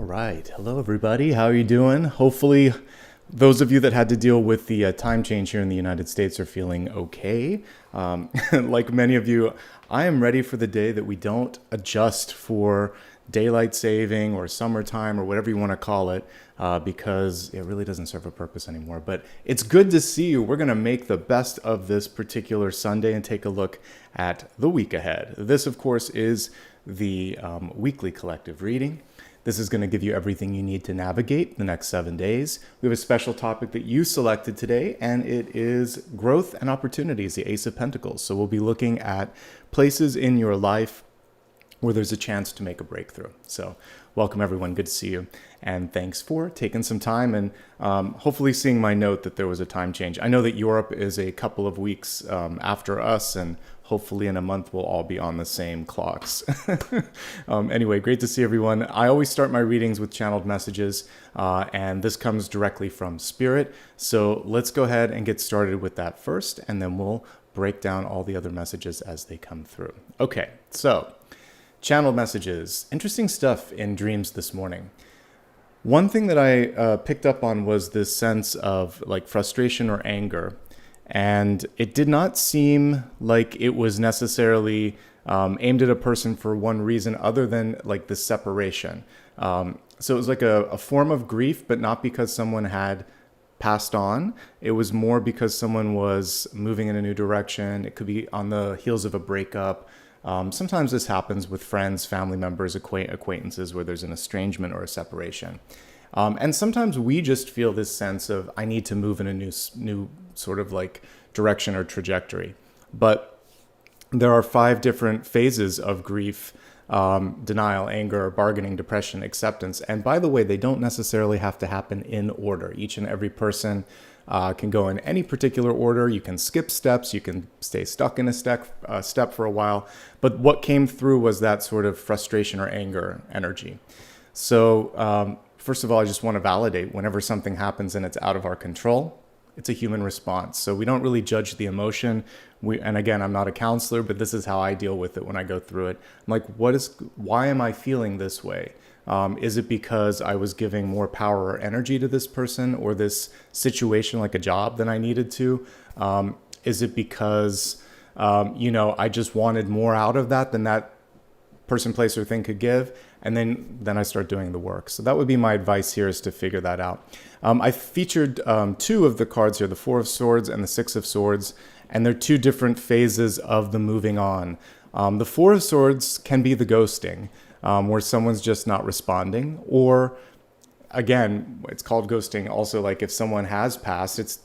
right. Hello, everybody. How are you doing? Hopefully, those of you that had to deal with the time change here in the United States are feeling okay. Like many of you, I am ready for the day that we don't adjust for daylight saving or summertime or whatever you want to call it, because it really doesn't serve a purpose anymore. But it's good to see you. We're going to make the best of this particular Sunday and take a look at the week ahead. This, of course, is the weekly collective reading. This is going to give you everything you need to navigate the next 7 days. We have a special topic that you selected today, and it is growth and opportunities, the Ace of Pentacles. So we'll be looking at places in your life where there's a chance to make a breakthrough. So welcome, everyone. Good to see you. And thanks for taking some time and hopefully seeing my note that there was a time change. I know that Europe is a couple of weeks after us, and hopefully in a month we'll all be on the same clocks. Anyway, great to see everyone. I always start my readings with channeled messages, and this comes directly from Spirit. So let's go ahead and get started with that first, and then we'll break down all the other messages as they come through. Okay, so channeled messages. Interesting stuff in dreams this morning. One thing that I picked up on was this sense of like frustration or anger. And it did not seem like it was necessarily aimed at a person for one reason other than like the separation. So it was like a form of grief, but not because someone had passed on. It was more because someone was moving in a new direction. It could be on the heels of a breakup. Sometimes this happens with friends, family members, acquaintances where there's an estrangement or a separation. And sometimes we just feel this sense of, I need to move in a new sort of like direction or trajectory. But there are 5 different phases of grief: denial, anger, bargaining, depression, acceptance. And by the way, they don't necessarily have to happen in order. Each and every person can go in any particular order. You can skip steps. You can stay stuck in a step for a while. But what came through was that sort of frustration or anger energy. So first of all, I just want to validate whenever something happens and it's out of our control, it's a human response. So we don't really judge the emotion. And again, I'm not a counselor, but this is how I deal with it when I go through it. I'm like, why am I feeling this way? Is it because I was giving more power or energy to this person or this situation, like a job, than I needed to? Is it because, I just wanted more out of that than that person, place, or thing could give? And then I start doing the work. So that would be my advice here, is to figure that out. I featured 2 of the cards here, the 4 of Swords and the 6 of Swords, and they're 2 different phases of the moving on. The 4 of Swords can be the ghosting, where someone's just not responding, or again, it's called ghosting also, like if someone has passed,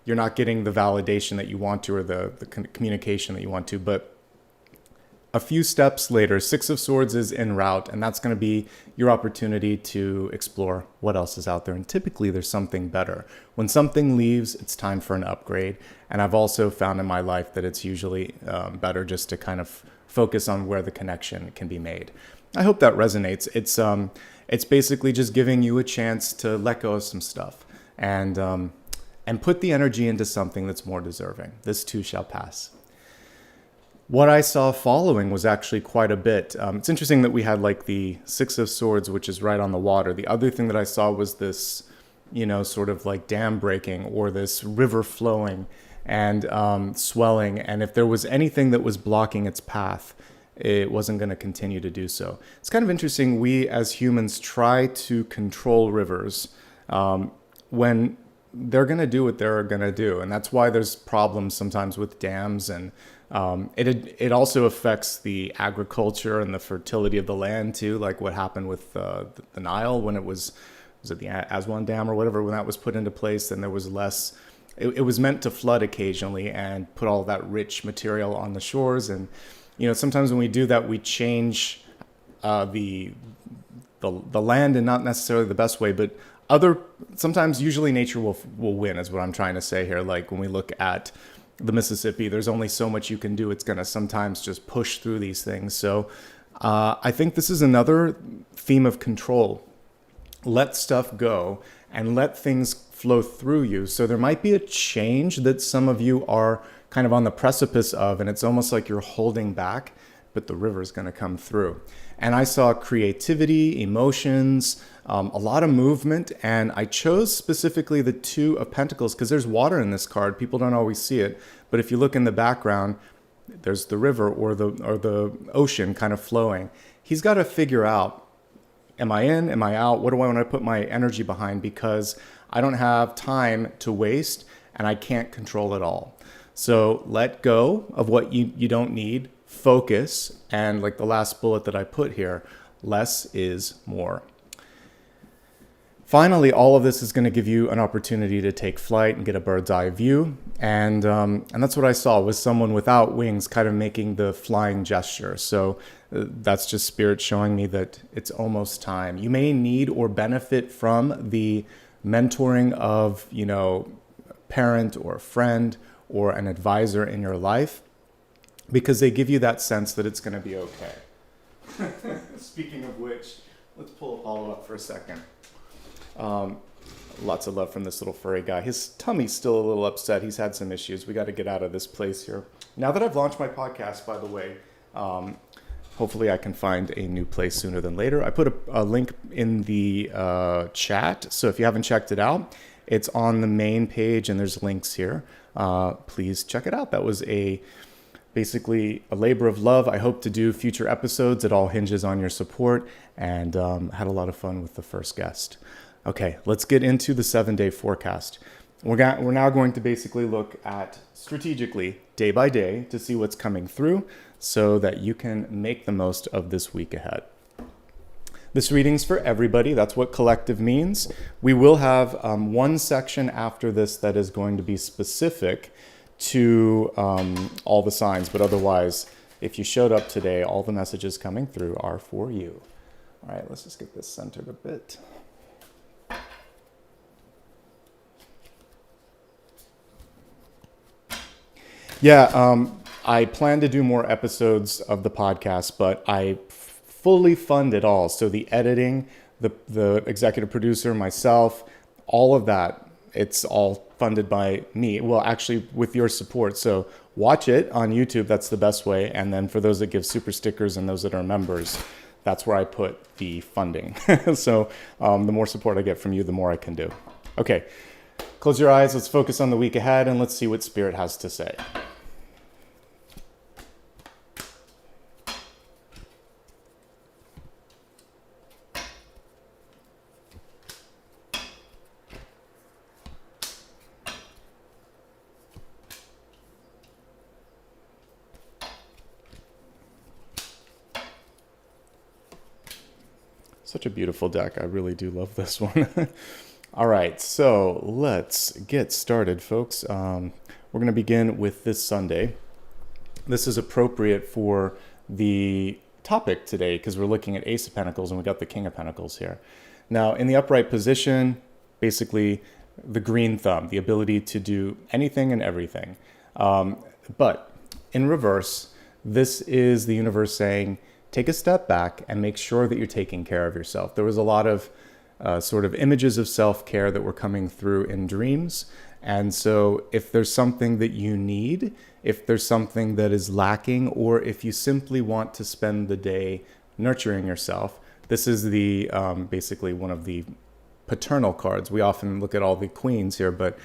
you're not getting the validation that you want to, or the communication that you want to. But a few steps later, 6 of Swords is en route, and that's going to be your opportunity to explore what else is out there. And typically there's something better. When something leaves, it's time for an upgrade. And I've also found in my life that it's usually better just to kind of focus on where the connection can be made. I hope that resonates. It's basically just giving you a chance to let go of some stuff and put the energy into something that's more deserving. This too shall pass. What I saw following was actually quite a bit. It's interesting that we had like the 6 of Swords, which is right on the water. The other thing that I saw was this, sort of like dam breaking, or this river flowing and swelling. And if there was anything that was blocking its path, it wasn't going to continue to do so. It's kind of interesting. We as humans try to control rivers when they're going to do what they're going to do. And that's why there's problems sometimes with dams. And it also affects the agriculture and the fertility of the land too, like what happened with the Nile when it was it the Aswan Dam or whatever, when that was put into place, then there was less. It was meant to flood occasionally and put all that rich material on the shores. And sometimes when we do that, we change the land, and not necessarily the best way, but sometimes usually nature will win, is what I'm trying to say here. Like when we look at the Mississippi, there's only so much you can do. It's going to sometimes just push through these things. So I think this is another theme of control. Let stuff go and let things flow through you. So there might be a change that some of you are kind of on the precipice of, and it's almost like you're holding back but the river is going to come through. And I saw creativity, emotions, a lot of movement, and I chose specifically the Two of Pentacles because there's water in this card. People don't always see it, but if you look in the background, there's the river or the ocean kind of flowing. He's got to figure out, am I in, am I out? What do I want to put my energy behind? Because I don't have time to waste and I can't control it all. So let go of what you don't need, focus, and like the last bullet that I put here, less is more. Finally, all of this is going to give you an opportunity to take flight and get a bird's eye view. And that's what I saw, was someone without wings kind of making the flying gesture. So that's just spirit showing me that it's almost time. You may need or benefit from the mentoring of, parent or a friend or an advisor in your life, because they give you that sense that it's going to be okay. Speaking of which, let's pull Apollo up for a second. Lots of love from this little furry guy. His tummy's still a little upset. He's had some issues. We got to get out of this place here. Now that I've launched my podcast, by the way, hopefully I can find a new place sooner than later. I put a link in the chat, so if you haven't checked it out, it's on the main page and there's links here. Please check it out. That was basically a labor of love. I hope to do future episodes. It all hinges on your support, and had a lot of fun with the first guest. Okay, let's get into the 7-day forecast. We're now going to basically look at strategically day by day to see what's coming through so that you can make the most of this week ahead. This reading's for everybody. That's what collective means. We will have one section after this that is going to be specific to all the signs, but otherwise, if you showed up today, all the messages coming through are for you. All right, let's just get this centered a bit. Yeah, I plan to do more episodes of the podcast, but I fully fund it all. So the editing, the executive producer, myself, all of that, it's all funded by me. Well, actually, with your support. So watch it on YouTube. That's the best way. And then for those that give super stickers and those that are members, that's where I put the funding. So the more support I get from you, the more I can do. Okay, close your eyes. Let's focus on the week ahead and let's see what Spirit has to say. Such a beautiful deck. I really do love this one. All right, so let's get started, folks. We're going to begin with this Sunday. This is appropriate for the topic today because we're looking at Ace of Pentacles and we got the King of Pentacles here. Now, in the upright position, basically the green thumb, the ability to do anything and everything. But in reverse, this is the universe saying, take a step back and make sure that you're taking care of yourself. There was a lot of sort of images of self-care that were coming through in dreams. And so if there's something that you need, if there's something that is lacking, or if you simply want to spend the day nurturing yourself, this is the basically one of the paternal cards. We often look at all the queens here, but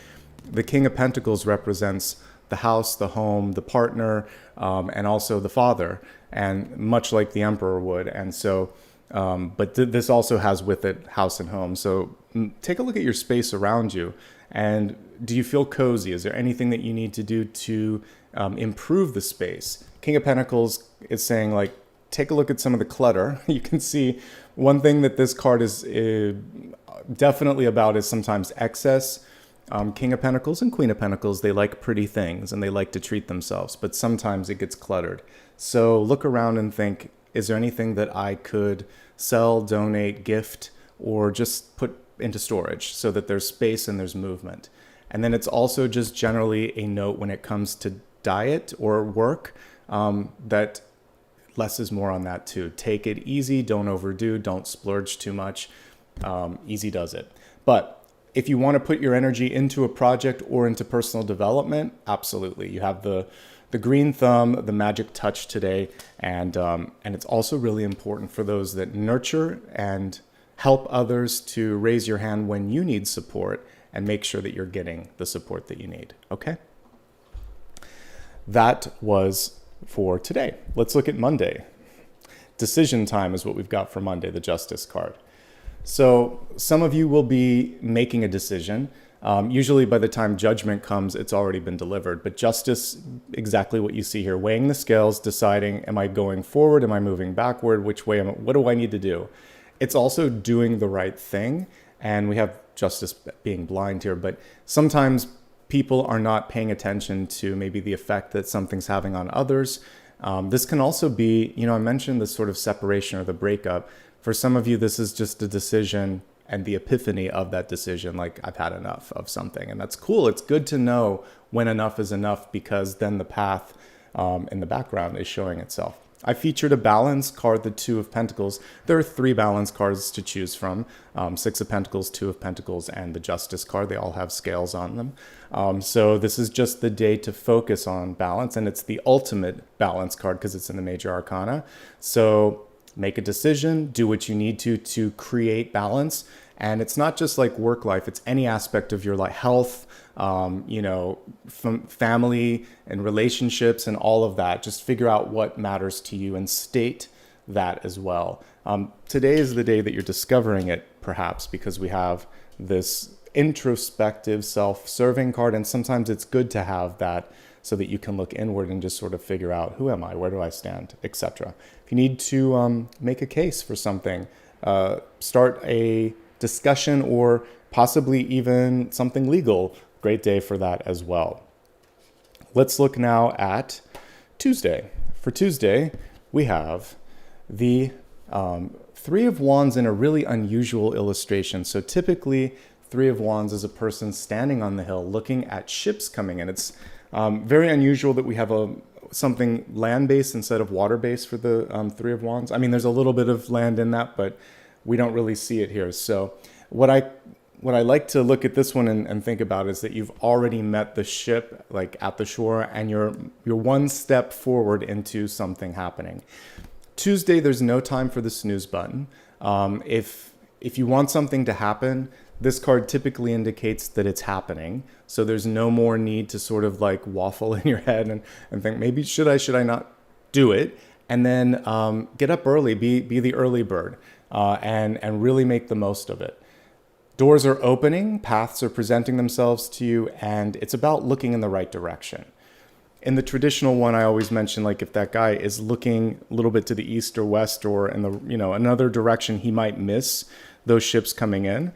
the King of Pentacles represents the house, the home, the partner, and also the father, and much like the Emperor would. And so, but this also has with it house and home. So take a look at your space around you. And do you feel cozy? Is there anything that you need to do to improve the space? King of Pentacles is saying, like, take a look at some of the clutter. You can see one thing that this card is definitely about is sometimes excess. King of Pentacles and Queen of Pentacles, they like pretty things and they like to treat themselves, but sometimes it gets cluttered. So look around and think, is there anything that I could sell, donate, gift, or just put into storage so that there's space and there's movement? And then it's also just generally a note when it comes to diet or work, that less is more on that too. Take it easy, don't overdo, don't splurge too much. Easy does it. But if you want to put your energy into a project or into personal development, absolutely. You have the the green thumb, the magic touch today. And it's also really important for those that nurture and help others to raise your hand when you need support and make sure that you're getting the support that you need. Okay? That was for today. Let's look at Monday. Decision time is what we've got for Monday, the Justice card. So some of you will be making a decision. Usually by the time judgment comes, it's already been delivered. But justice, exactly what you see here, weighing the scales, deciding, am I going forward? Am I moving backward? Which way what do I need to do? It's also doing the right thing. And we have justice being blind here, but sometimes people are not paying attention to maybe the effect that something's having on others. This can also be, I mentioned this sort of separation or the breakup. For some of you, this is just a decision and the epiphany of that decision, like I've had enough of something. And that's cool. It's good to know when enough is enough, because then the path in the background is showing itself. I featured a balance card, the Two of Pentacles. There are 3 balance cards to choose from. 6 of Pentacles, 2 of Pentacles, and the Justice card. They all have scales on them. So this is just the day to focus on balance, and it's the ultimate balance card because it's in the Major Arcana. So make a decision, do what you need to create balance. And it's not just like work life, it's any aspect of your life, health, family and relationships and all of that. Just figure out what matters to you and state that as well. Today is the day that you're discovering it, perhaps, because we have this introspective, self-serving card. And sometimes it's good to have that so that you can look inward and just sort of figure out, who am I? Where do I stand? Etc. If you need to make a case for something, start a discussion or possibly even something legal, great day for that as well. Let's look now at Tuesday. For Tuesday, we have the 3 of Wands in a really unusual illustration. So typically, 3 of Wands is a person standing on the hill looking at ships coming in. It's very unusual that we have something land-based instead of water-based for the 3 of Wands. I mean, there's a little bit of land in that, but we don't really see it here. So what I like to look at this one and think about is that you've already met the ship like at the shore, and you're one step forward into something happening. Tuesday, there's no time for the snooze button. If you want something to happen, this card typically indicates that it's happening. So there's no more need to sort of like waffle in your head and think, maybe should I not do it? And then get up early, be the early bird, and really make the most of it. Doors are opening, paths are presenting themselves to you, and it's about looking in the right direction. In the traditional one, I always mention, like, if that guy is looking a little bit to the east or west or in the another direction, he might miss those ships coming in.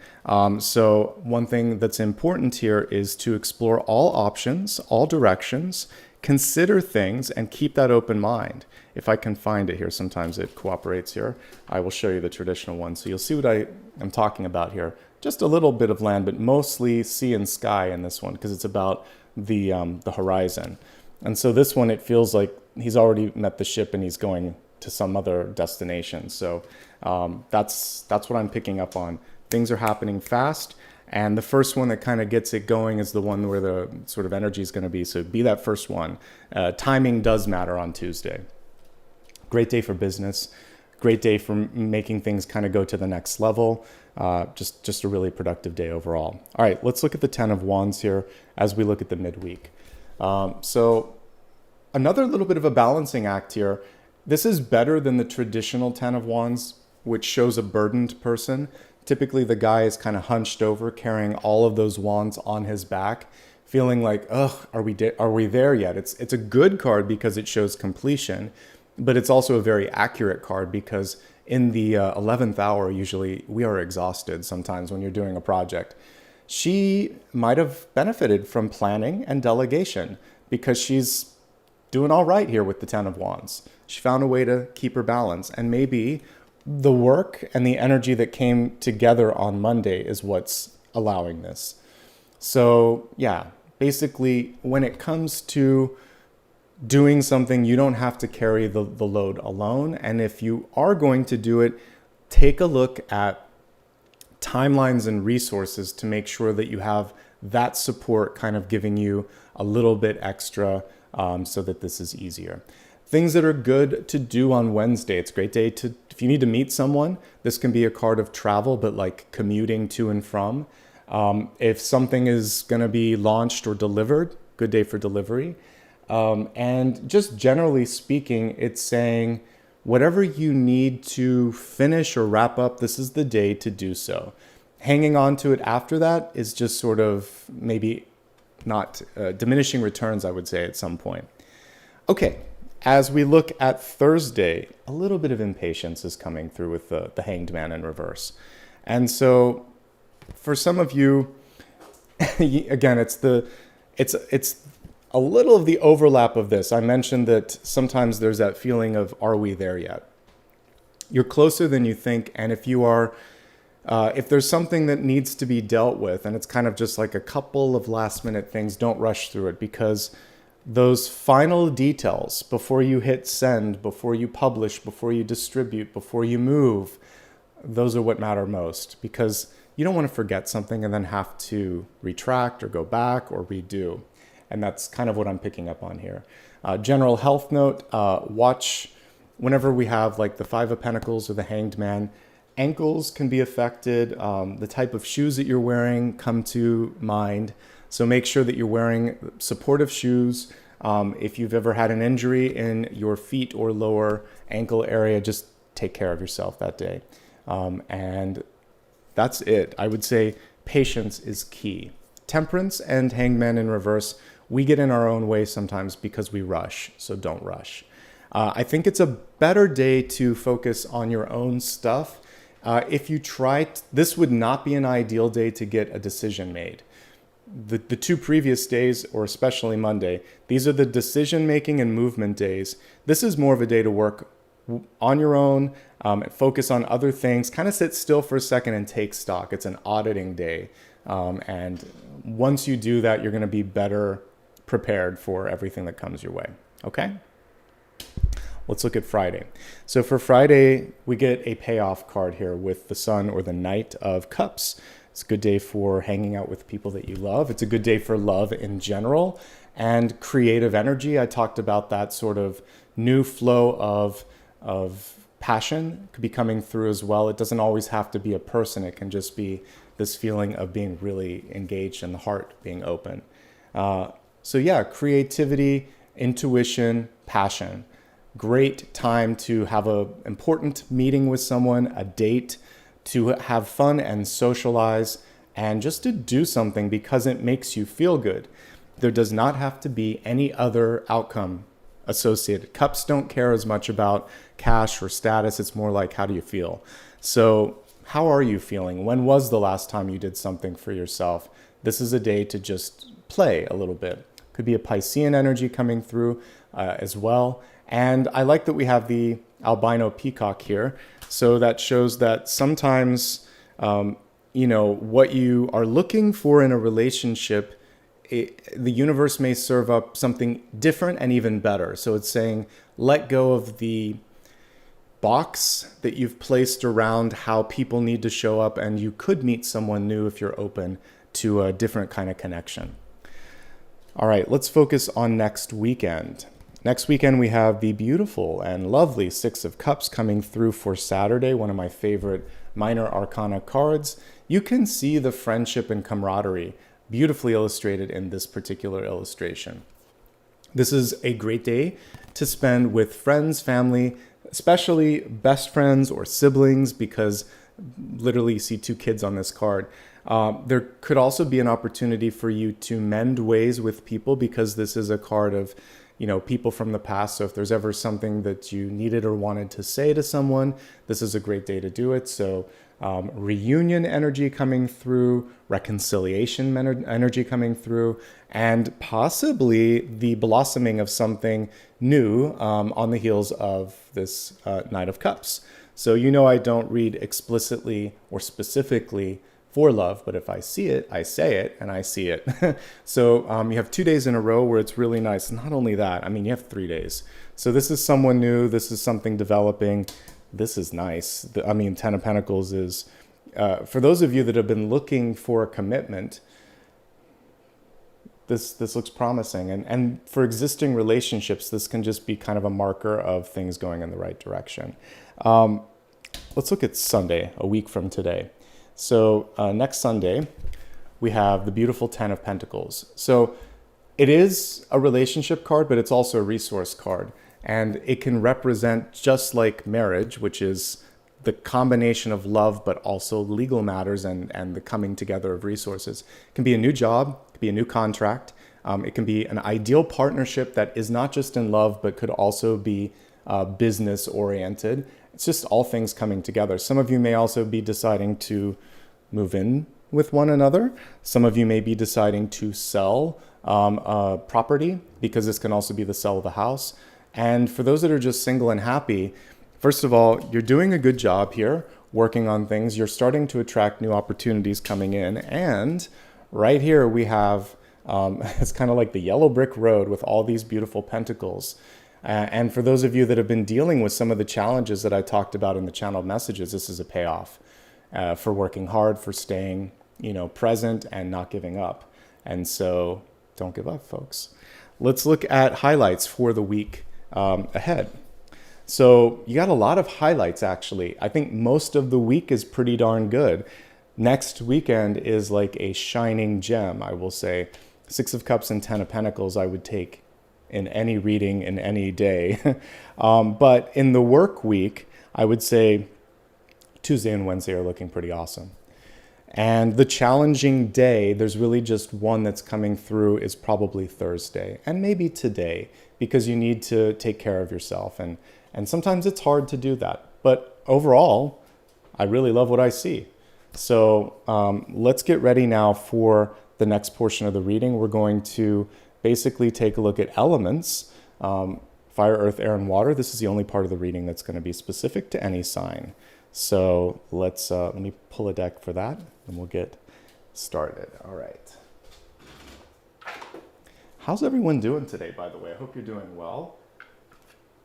So one thing that's important here is to explore all options, all directions, consider things, and keep that open mind. If I can find it here, sometimes it cooperates here. I will show you the traditional one. So you'll see what I am talking about here. Just a little bit of land, but mostly sea and sky in this one, because it's about the horizon. And so this one, it feels like he's already met the ship and he's going to some other destination. So that's what I'm picking up on. Things are happening fast. And the first one that kind of gets it going is the one where the sort of energy is going to be. So be that first one. Timing does matter on Tuesday. Great day for business. Great day for making things kind of go to the next level. Just a really productive day overall. All right, let's look at the 10 of Wands here as we look at the midweek. So another little bit of a balancing act here. This is better than the traditional 10 of Wands, which shows a burdened person. Typically, the guy is kind of hunched over, carrying all of those wands on his back, feeling like, ugh, are we there yet? It's a good card because it shows completion, but it's also a very accurate card because in the 11th hour, usually we are exhausted sometimes when you're doing a project. She might have benefited from planning and delegation because she's doing all right here with the 10 of Wands. She found a way to keep her balance, and maybe the work and the energy that came together on Monday is what's allowing this. So yeah, basically when it comes to doing something, you don't have to carry the load alone. And if you are going to do it, take a look at timelines and resources to make sure that you have that support kind of giving you a little bit extra so that this is easier. Things that are good to do on Wednesday. It's a great day to, if you need to meet someone, this can be a card of travel, but like commuting to and from. If something is going to be launched or delivered, good day for delivery. And just generally speaking, it's saying whatever you need to finish or wrap up, this is the day to do so. Hanging on to it after that is just sort of maybe not diminishing returns, I would say, at some point. Okay. As we look at Thursday, a little bit of impatience is coming through with the Hanged Man in reverse. And so for some of you, again, it's a little of the overlap of this. I mentioned that sometimes there's that feeling of, are we there yet? You're closer than you think. And if you are, if there's something that needs to be dealt with, and it's kind of just like a couple of last minute things, don't rush through it, because those final details before you hit send, before you publish, before you distribute, before you move, those are what matter most, because you don't want to forget something and then have to retract or go back or redo. And that's kind of what I'm picking up on here. General health note, watch whenever we have like the Five of Pentacles or the Hanged Man, ankles can be affected. The type of shoes that you're wearing come to mind. So make sure that you're wearing supportive shoes. If you've ever had an injury in your feet or lower ankle area, just take care of yourself that day. And that's it. I would say patience is key. Temperance and Hangman in reverse, we get in our own way sometimes because we rush. So don't rush. I think it's a better day to focus on your own stuff. If you try, this would not be an ideal day to get a decision made. The two previous days, or especially Monday, these are the decision-making and movement days. This is more of a day to work on your own, focus on other things, kind of sit still for a second and take stock. It's an auditing day. And once you do that, you're going to be better prepared for everything that comes your way. Okay? Let's look at Friday. So for Friday, we get a payoff card here with the Sun or the Knight of Cups. It's a good day for hanging out with people that you love. It's a good day for love in general and creative energy. I talked about that sort of new flow of passion could be coming through as well. It doesn't always have to be a person. It can just be this feeling of being really engaged and the heart being open. So yeah, creativity, intuition, passion. Great time to have an important meeting with someone, a date, to have fun and socialize, and just to do something because it makes you feel good. There does not have to be any other outcome associated. Cups don't care as much about cash or status. It's more like, how do you feel? So how are you feeling? When was the last time you did something for yourself? This is a day to just play a little bit. Could be a Piscean energy coming through as well. And I like that we have the albino peacock here. So that shows that sometimes, what you are looking for in a relationship, the universe may serve up something different and even better. So it's saying, let go of the box that you've placed around how people need to show up, and you could meet someone new if you're open to a different kind of connection. All right, let's focus on next weekend. Next weekend, we have the beautiful and lovely Six of Cups coming through for Saturday, one of my favorite minor arcana cards. You can see the friendship and camaraderie beautifully illustrated in this particular illustration. This is a great day to spend with friends, family, especially best friends or siblings, because literally you see two kids on this card. There could also be an opportunity for you to mend ways with people, because this is a card of people from the past. So if there's ever something that you needed or wanted to say to someone, this is a great day to do it. So reunion energy coming through, reconciliation energy coming through, and possibly the blossoming of something new on the heels of this Knight of Cups. So I don't read explicitly or specifically for love, but if I see it, I say it, and I see it. So you have 2 days in a row where it's really nice. Not only that, you have 3 days. So this is someone new. This is something developing. This is nice. Ten of Pentacles is, for those of you that have been looking for a commitment, this looks promising. And for existing relationships, this can just be kind of a marker of things going in the right direction. Let's look at Sunday, a week from today. So next Sunday, we have the beautiful Ten of Pentacles. So it is a relationship card, but it's also a resource card. And it can represent, just like marriage, which is the combination of love, but also legal matters and the coming together of resources. It can be a new job, it can be a new contract. It can be an ideal partnership that is not just in love, but could also be business oriented. It's just all things coming together. Some of you may also be deciding to move in with one another. Some of you may be deciding to sell property, because this can also be the sell of a house. And for those that are just single and happy, first of all, you're doing a good job here, working on things. You're starting to attract new opportunities coming in. And right here we have, it's kind of like the yellow brick road with all these beautiful pentacles. And for those of you that have been dealing with some of the challenges that I talked about in the channeled messages, this is a payoff for working hard, for staying, present and not giving up. And so don't give up, folks. Let's look at highlights for the week ahead. So you got a lot of highlights, actually. I think most of the week is pretty darn good. Next weekend is like a shining gem, I will say. Six of Cups and Ten of Pentacles I would take in any reading in any day. But in the work week, I would say Tuesday and Wednesday are looking pretty awesome. And the challenging day, there's really just one that's coming through, is probably Thursday and maybe today, because you need to take care of yourself. And sometimes it's hard to do that. But overall, I really love what I see. So let's get ready now for the next portion of the reading. We're going to basically take a look at elements, fire, earth, air, and water. This is the only part of the reading that's going to be specific to any sign. So let me pull a deck for that, and we'll get started. All right. How's everyone doing today, by the way? I hope you're doing well.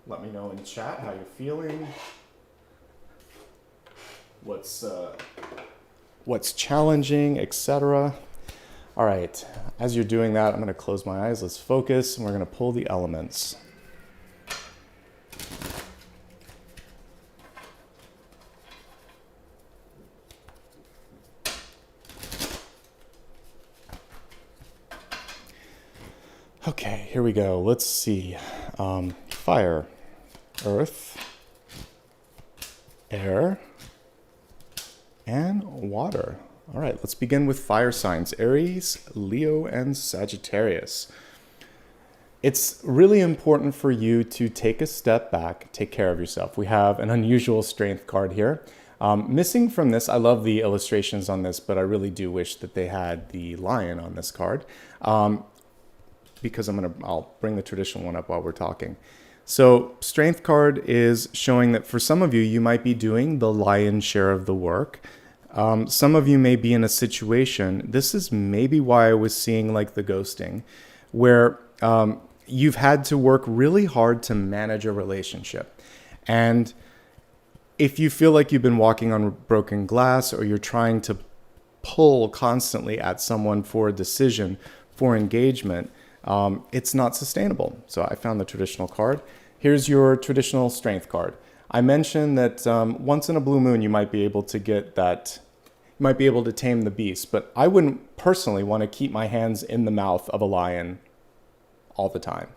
Let me know in chat how you're feeling. What's challenging, etc. All right, as you're doing that, I'm going to close my eyes. Let's focus, and we're going to pull the elements. Okay, here we go. Let's see. Fire, earth, air, and water. All right, let's begin with fire signs: Aries, Leo, and Sagittarius. It's really important for you to take a step back, take care of yourself. We have an unusual strength card here. Missing from this, I love the illustrations on this, but I really do wish that they had the lion on this card. Because I'll bring the traditional one up while we're talking. So strength card is showing that for some of you, you might be doing the lion's share of the work. Some of you may be in a situation, this is maybe why I was seeing like the ghosting, where you've had to work really hard to manage a relationship. And if you feel like you've been walking on broken glass, or you're trying to pull constantly at someone for a decision, for engagement, it's not sustainable. So I found the traditional card. Here's your traditional strength card. I mentioned that once in a blue moon, you might be able to get that, you might be able to tame the beast, but I wouldn't personally want to keep my hands in the mouth of a lion all the time.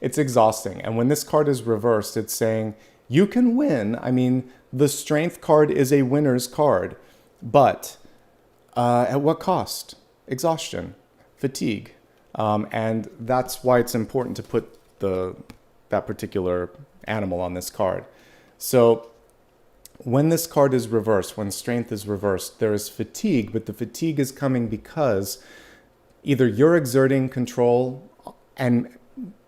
It's exhausting. And when this card is reversed, it's saying you can win. I mean, the strength card is a winner's card, but at what cost? Exhaustion, fatigue. And that's why it's important to put that particular animal on this card. So when this card is reversed, when strength is reversed, there is fatigue, but the fatigue is coming because either you're exerting control and,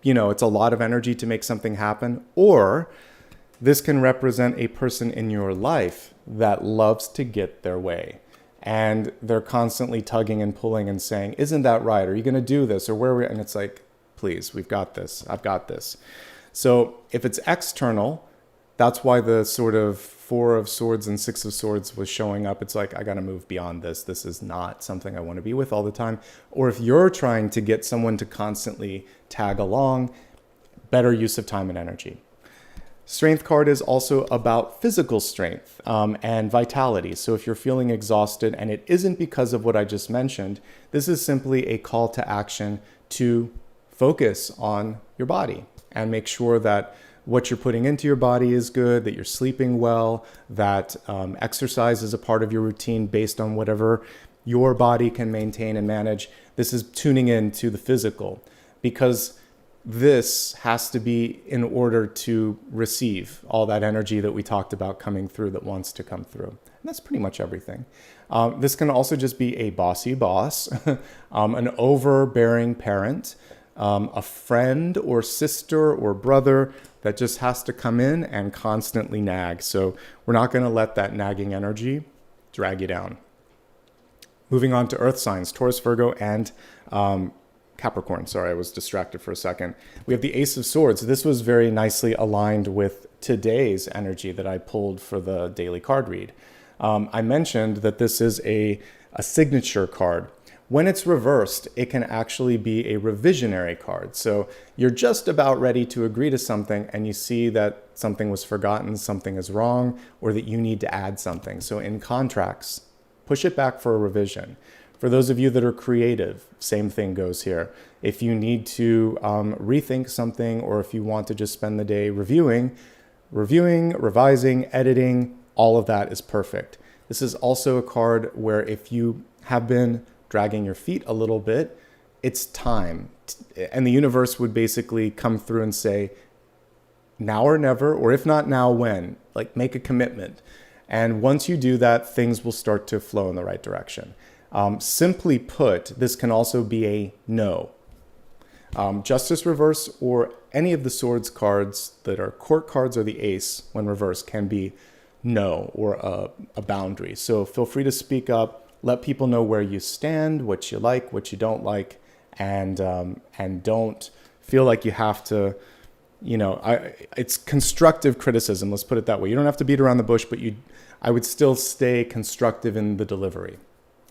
it's a lot of energy to make something happen, or this can represent a person in your life that loves to get their way. And they're constantly tugging and pulling and saying, isn't that right? Are you going to do this? Or where are we? And it's like, please, we've got this. I've got this. So if it's external, That's why the sort of Four of Swords and Six of Swords was showing up. It's like, I got to move beyond this. This is not something I want to be with all the time. Or if you're trying to get someone to constantly tag along, better use of time and energy. Strength card is also about physical strength and vitality. So if you're feeling exhausted and it isn't because of what I just mentioned, this is simply a call to action to focus on your body and make sure that what you're putting into your body is good, that you're sleeping well, that exercise is a part of your routine based on whatever your body can maintain and manage. This is tuning in to the physical, because this has to be in order to receive all that energy that we talked about coming through, that wants to come through. And that's pretty much everything. This can also just be a bossy boss, an overbearing parent, a friend or sister or brother that just has to come in and constantly nag. So we're not going to let that nagging energy drag you down. Moving on to earth signs, Taurus, Virgo, and Capricorn. Sorry, I was distracted for a second. We have the Ace of Swords. This was very nicely aligned with today's energy that I pulled for the daily card read. I mentioned that this is a signature card. When it's reversed, it can actually be a revisionary card. So you're just about ready to agree to something and you see that something was forgotten, something is wrong, or that you need to add something. So in contracts, push it back for a revision. For those of you that are creative, same thing goes here. If you need to rethink something, or if you want to just spend the day reviewing, revising, editing, all of that is perfect. This is also a card where if you have been dragging your feet a little bit, it's time. And the universe would basically come through and say, now or never, or if not now, when? Like, make a commitment. And once you do that, things will start to flow in the right direction. Simply put, this can also be a no. Justice reverse, or any of the swords cards that are court cards, or the ace when reversed, can be no, or a boundary. So feel free to speak up. Let people know where you stand, what you like, what you don't like, and don't feel like you have to, it's constructive criticism. Let's put it that way. You don't have to beat around the bush, but I would still stay constructive in the delivery.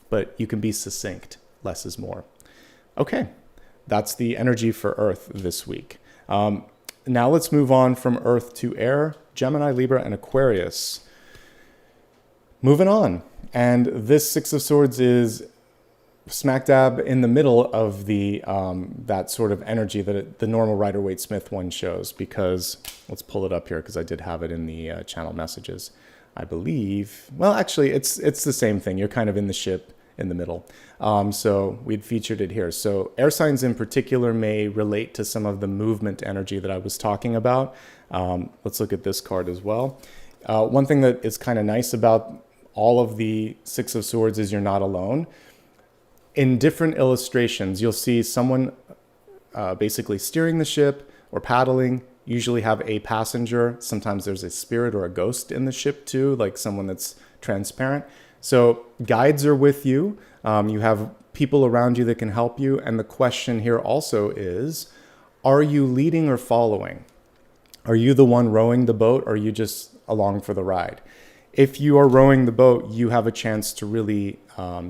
But you can be succinct. Less is more. Okay, that's the energy for Earth this week. Now let's move on from Earth to air, Gemini, Libra, and Aquarius. Moving on. And this Six of Swords is smack dab in the middle of the that sort of energy that the normal Rider-Waite-Smith one shows, because let's pull it up here because I did have it in the channel messages. I believe, well, actually, it's the same thing. You're kind of in the ship in the middle. So we'd featured it here. So air signs in particular may relate to some of the movement energy that I was talking about. Let's look at this card as well. One thing that is kind of nice about all of the Six of Swords is you're not alone. In different illustrations, you'll see someone basically steering the ship or paddling, usually have a passenger. Sometimes there's a spirit or a ghost in the ship too, like someone that's transparent. So guides are with you. You have people around you that can help you. And the question here also is, are you leading or following? Are you the one rowing the boat, or are you just along for the ride? If you are rowing the boat, you have a chance to really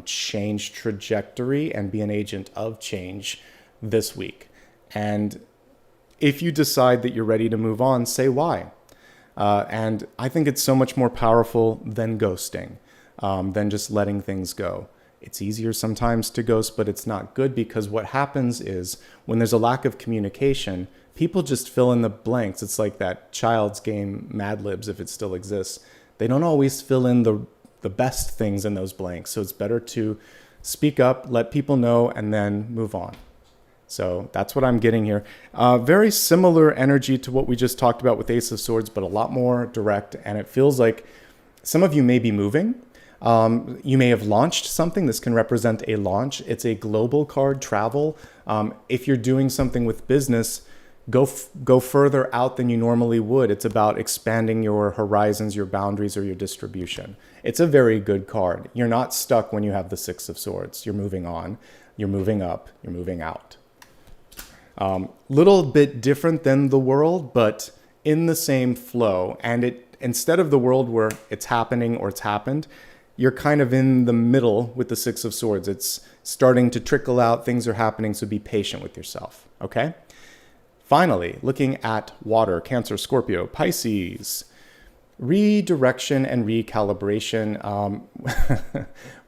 change trajectory and be an agent of change this week. And if you decide that you're ready to move on, say why. And I think it's so much more powerful than ghosting, than just letting things go. It's easier sometimes to ghost, but it's not good, because what happens is when there's a lack of communication, people just fill in the blanks. It's like that child's game, Mad Libs, if it still exists. They don't always fill in the best things in those blanks. So it's better to speak up, let people know, and then move on. So that's what I'm getting here. Very similar energy to what we just talked about with Ace of Swords, but a lot more direct. And it feels like some of you may be moving. You may have launched something. This can represent a launch. It's a global card, travel. If you're doing something with business, go further out than you normally would. It's about expanding your horizons, your boundaries, or your distribution. It's a very good card. You're not stuck when you have the Six of Swords. You're moving on, you're moving up, you're moving out. Little bit different than the world, but in the same flow. And it, instead of the world where it's happening or it's happened, you're kind of in the middle with the Six of Swords. It's starting to trickle out. Things are happening. So be patient with yourself. Okay. Finally, looking at water, Cancer, Scorpio, Pisces, redirection and recalibration.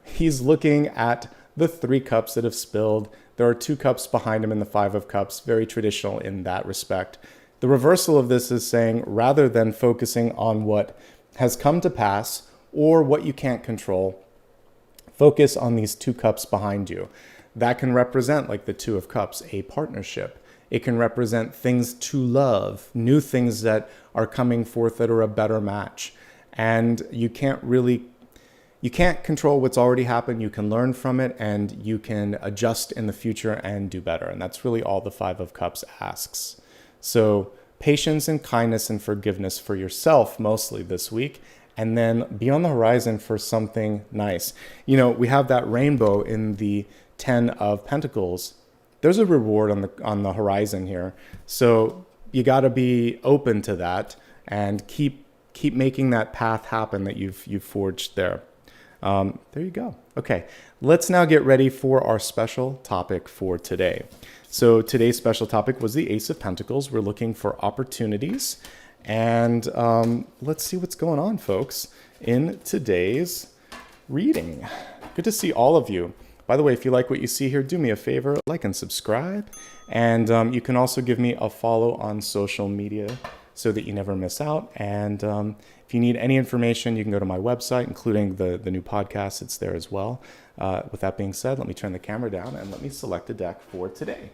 He's looking at the 3 cups that have spilled. There are 2 cups behind him in the 5 of Cups, very traditional in that respect. The reversal of this is saying, rather than focusing on what has come to pass or what you can't control, focus on these 2 cups behind you. That can represent, like the 2 of Cups, a partnership. It can represent things to love, new things that are coming forth that are a better match. And you can't control what's already happened. You can learn from it and you can adjust in the future and do better. And that's really all the 5 of Cups asks. So patience and kindness and forgiveness for yourself mostly this week. And then be on the horizon for something nice. You know, we have that rainbow in the 10 of Pentacles. There's a reward on the horizon here. So you got to be open to that and keep making that path happen that you've forged there. There you go. Okay, let's now get ready for our special topic for today. So today's special topic was the Ace of Pentacles. We're looking for opportunities. And let's see what's going on, folks, in today's reading. Good to see all of you. By the way, if you like what you see here, do me a favor, like and subscribe. And you can also give me a follow on social media so that you never miss out. And if you need any information, you can go to my website, including the new podcast. It's there as well. With that being said, let me turn the camera down and let me select a deck for today.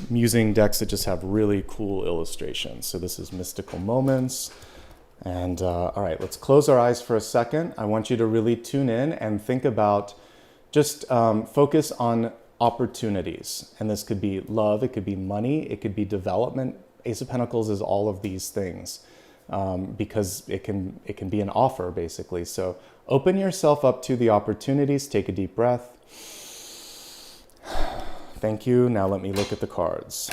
I'm using decks that just have really cool illustrations. So this is Mystical Moments. And all right, let's close our eyes for a second. I want you to really tune in and think about just focus on opportunities. And this could be love, it could be money, it could be development. Ace of Pentacles is all of these things because it can be an offer, basically. So open yourself up to the opportunities. Take a deep breath. Thank you. Now let me look at the cards.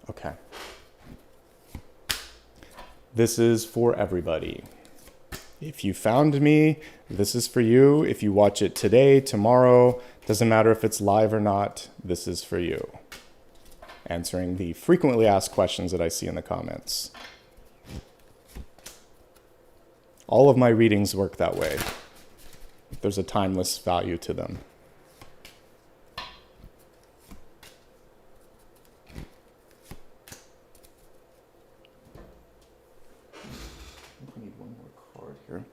Okay. This is for everybody. If you found me, this is for you. If you watch it today, tomorrow, doesn't matter if it's live or not, this is for you. Answering the frequently asked questions that I see in the comments. All of my readings work that way. There's a timeless value to them. I need one more card here.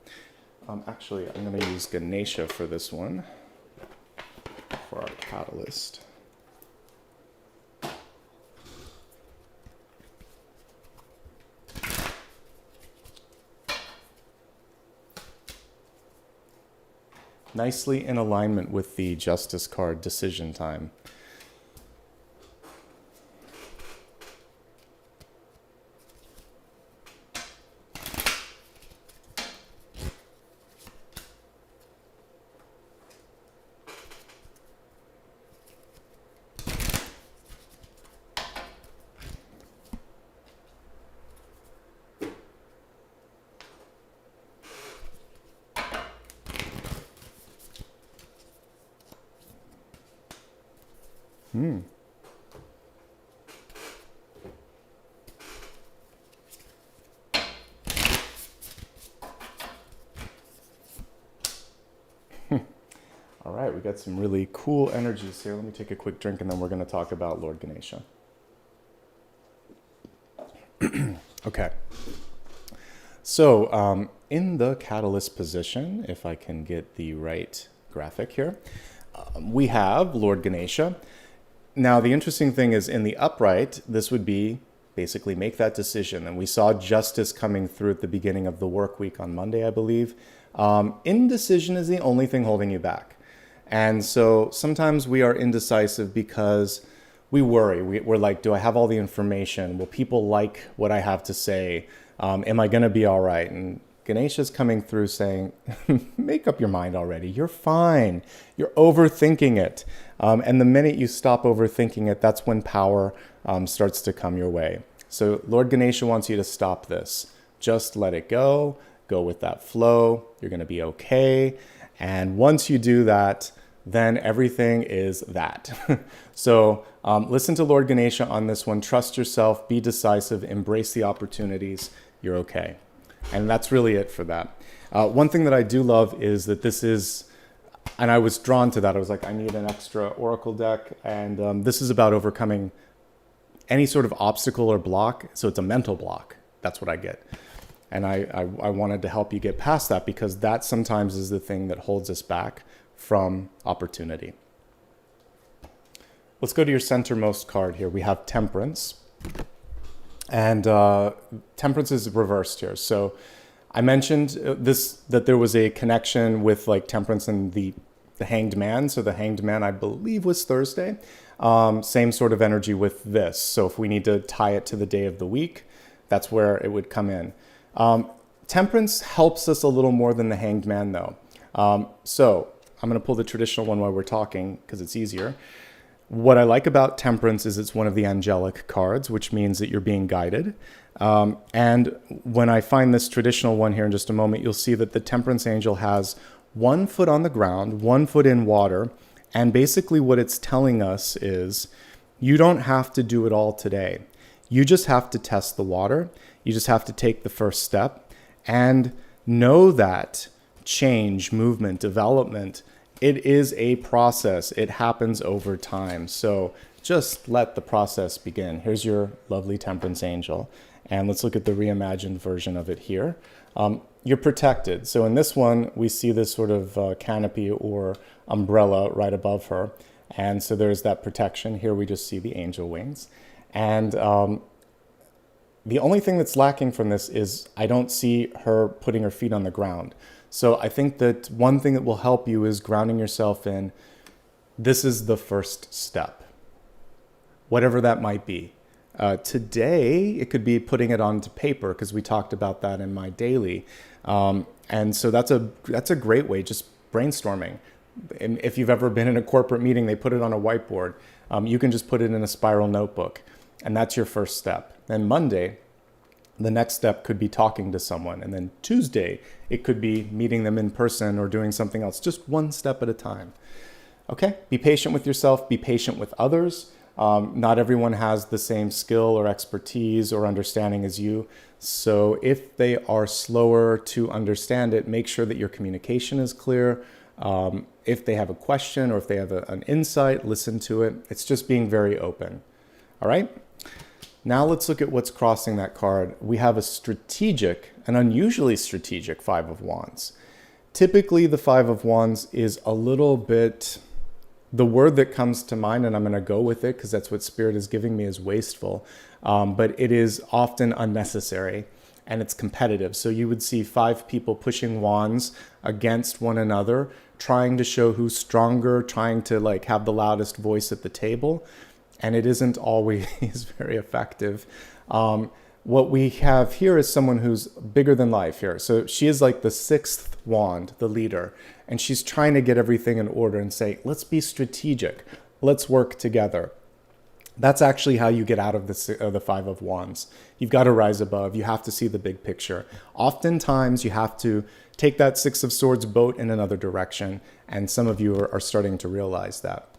Actually, I'm going to use Ganesha for this one, for our catalyst. Nicely in alignment with the Justice card, Decision Time. All right, we got some really cool energies here. Let me take a quick drink and then we're going to talk about Lord Ganesha. Okay. So in the catalyst position, if I can get the right graphic here, we have Lord Ganesha. Now, the interesting thing is in the upright, this would be basically make that decision. And we saw justice coming through at the beginning of the work week on Monday, I believe. Indecision is the only thing holding you back. And so sometimes we are indecisive because we worry. We're like, do I have all the information? Will people like what I have to say? Am I going to be all right? And Ganesha's coming through saying, make up your mind already. You're fine. You're overthinking it. And the minute you stop overthinking it, that's when power starts to come your way. So Lord Ganesha wants you to stop this. Just let it go. Go with that flow. You're going to be okay. And once you do that, then everything is that. So listen to Lord Ganesha on this one. Trust yourself. Be decisive. Embrace the opportunities. You're okay. And that's really it for that. One thing that I do love is that this is, and I was drawn to that. I was like, I need an extra oracle deck. And this is about overcoming any sort of obstacle or block. So it's a mental block. That's what I get. And I wanted to help you get past that, because that sometimes is the thing that holds us back from opportunity. Let's go to your centermost card here. We have Temperance. And Temperance is reversed here. So I mentioned that there was a connection with like Temperance and the Hanged Man. So the Hanged Man, I believe, was Thursday. Same sort of energy with this. So if we need to tie it to the day of the week, that's where it would come in. Temperance helps us a little more than the Hanged Man, though. So I'm going to pull the traditional one while we're talking because it's easier. What I like about Temperance is it's one of the angelic cards, which means that you're being guided. And when I find this traditional one here in just a moment, you'll see that the Temperance angel has 1 foot on the ground, 1 foot in water. And basically what it's telling us is you don't have to do it all today. You just have to test the water. You just have to take the first step and know that change, movement, development, it is a process. It happens over time. So just let the process begin. Here's your lovely Temperance angel. And let's look at the reimagined version of it here. You're protected. So in this one, we see this sort of canopy or umbrella right above her. And so there's that protection. Here we just see the angel wings. And the only thing that's lacking from this is I don't see her putting her feet on the ground. So I think that one thing that will help you is grounding yourself in, this is the first step, whatever that might be. Today, it could be putting it onto paper, because we talked about that in my daily. And so that's a great way, just brainstorming. And if you've ever been in a corporate meeting, they put it on a whiteboard. You can just put it in a spiral notebook, and that's your first step. Then Monday, the next step could be talking to someone. And then Tuesday, it could be meeting them in person or doing something else, just one step at a time. Okay, be patient with yourself, be patient with others. Not everyone has the same skill or expertise or understanding as you. So if they are slower to understand it, make sure that your communication is clear. If they have a question or if they have an insight, listen to it. It's just being very open. All right? Now let's look at what's crossing that card. We have an unusually strategic Five of Wands. Typically, the Five of Wands is a little bit, the word that comes to mind, and I'm going to go with it because that's what Spirit is giving me, is wasteful. But it is often unnecessary and it's competitive. So you would see 5 people pushing wands against one another, trying to show who's stronger, trying to like have the loudest voice at the table. And it isn't always very effective. What we have here is someone who's bigger than life here. So she is like the 6th wand, the leader, and she's trying to get everything in order and say, let's be strategic. Let's work together. That's actually how you get out of the Five of Wands. You've got to rise above. You have to see the big picture. Oftentimes, you have to take that Six of Swords boat in another direction, and some of you are starting to realize that.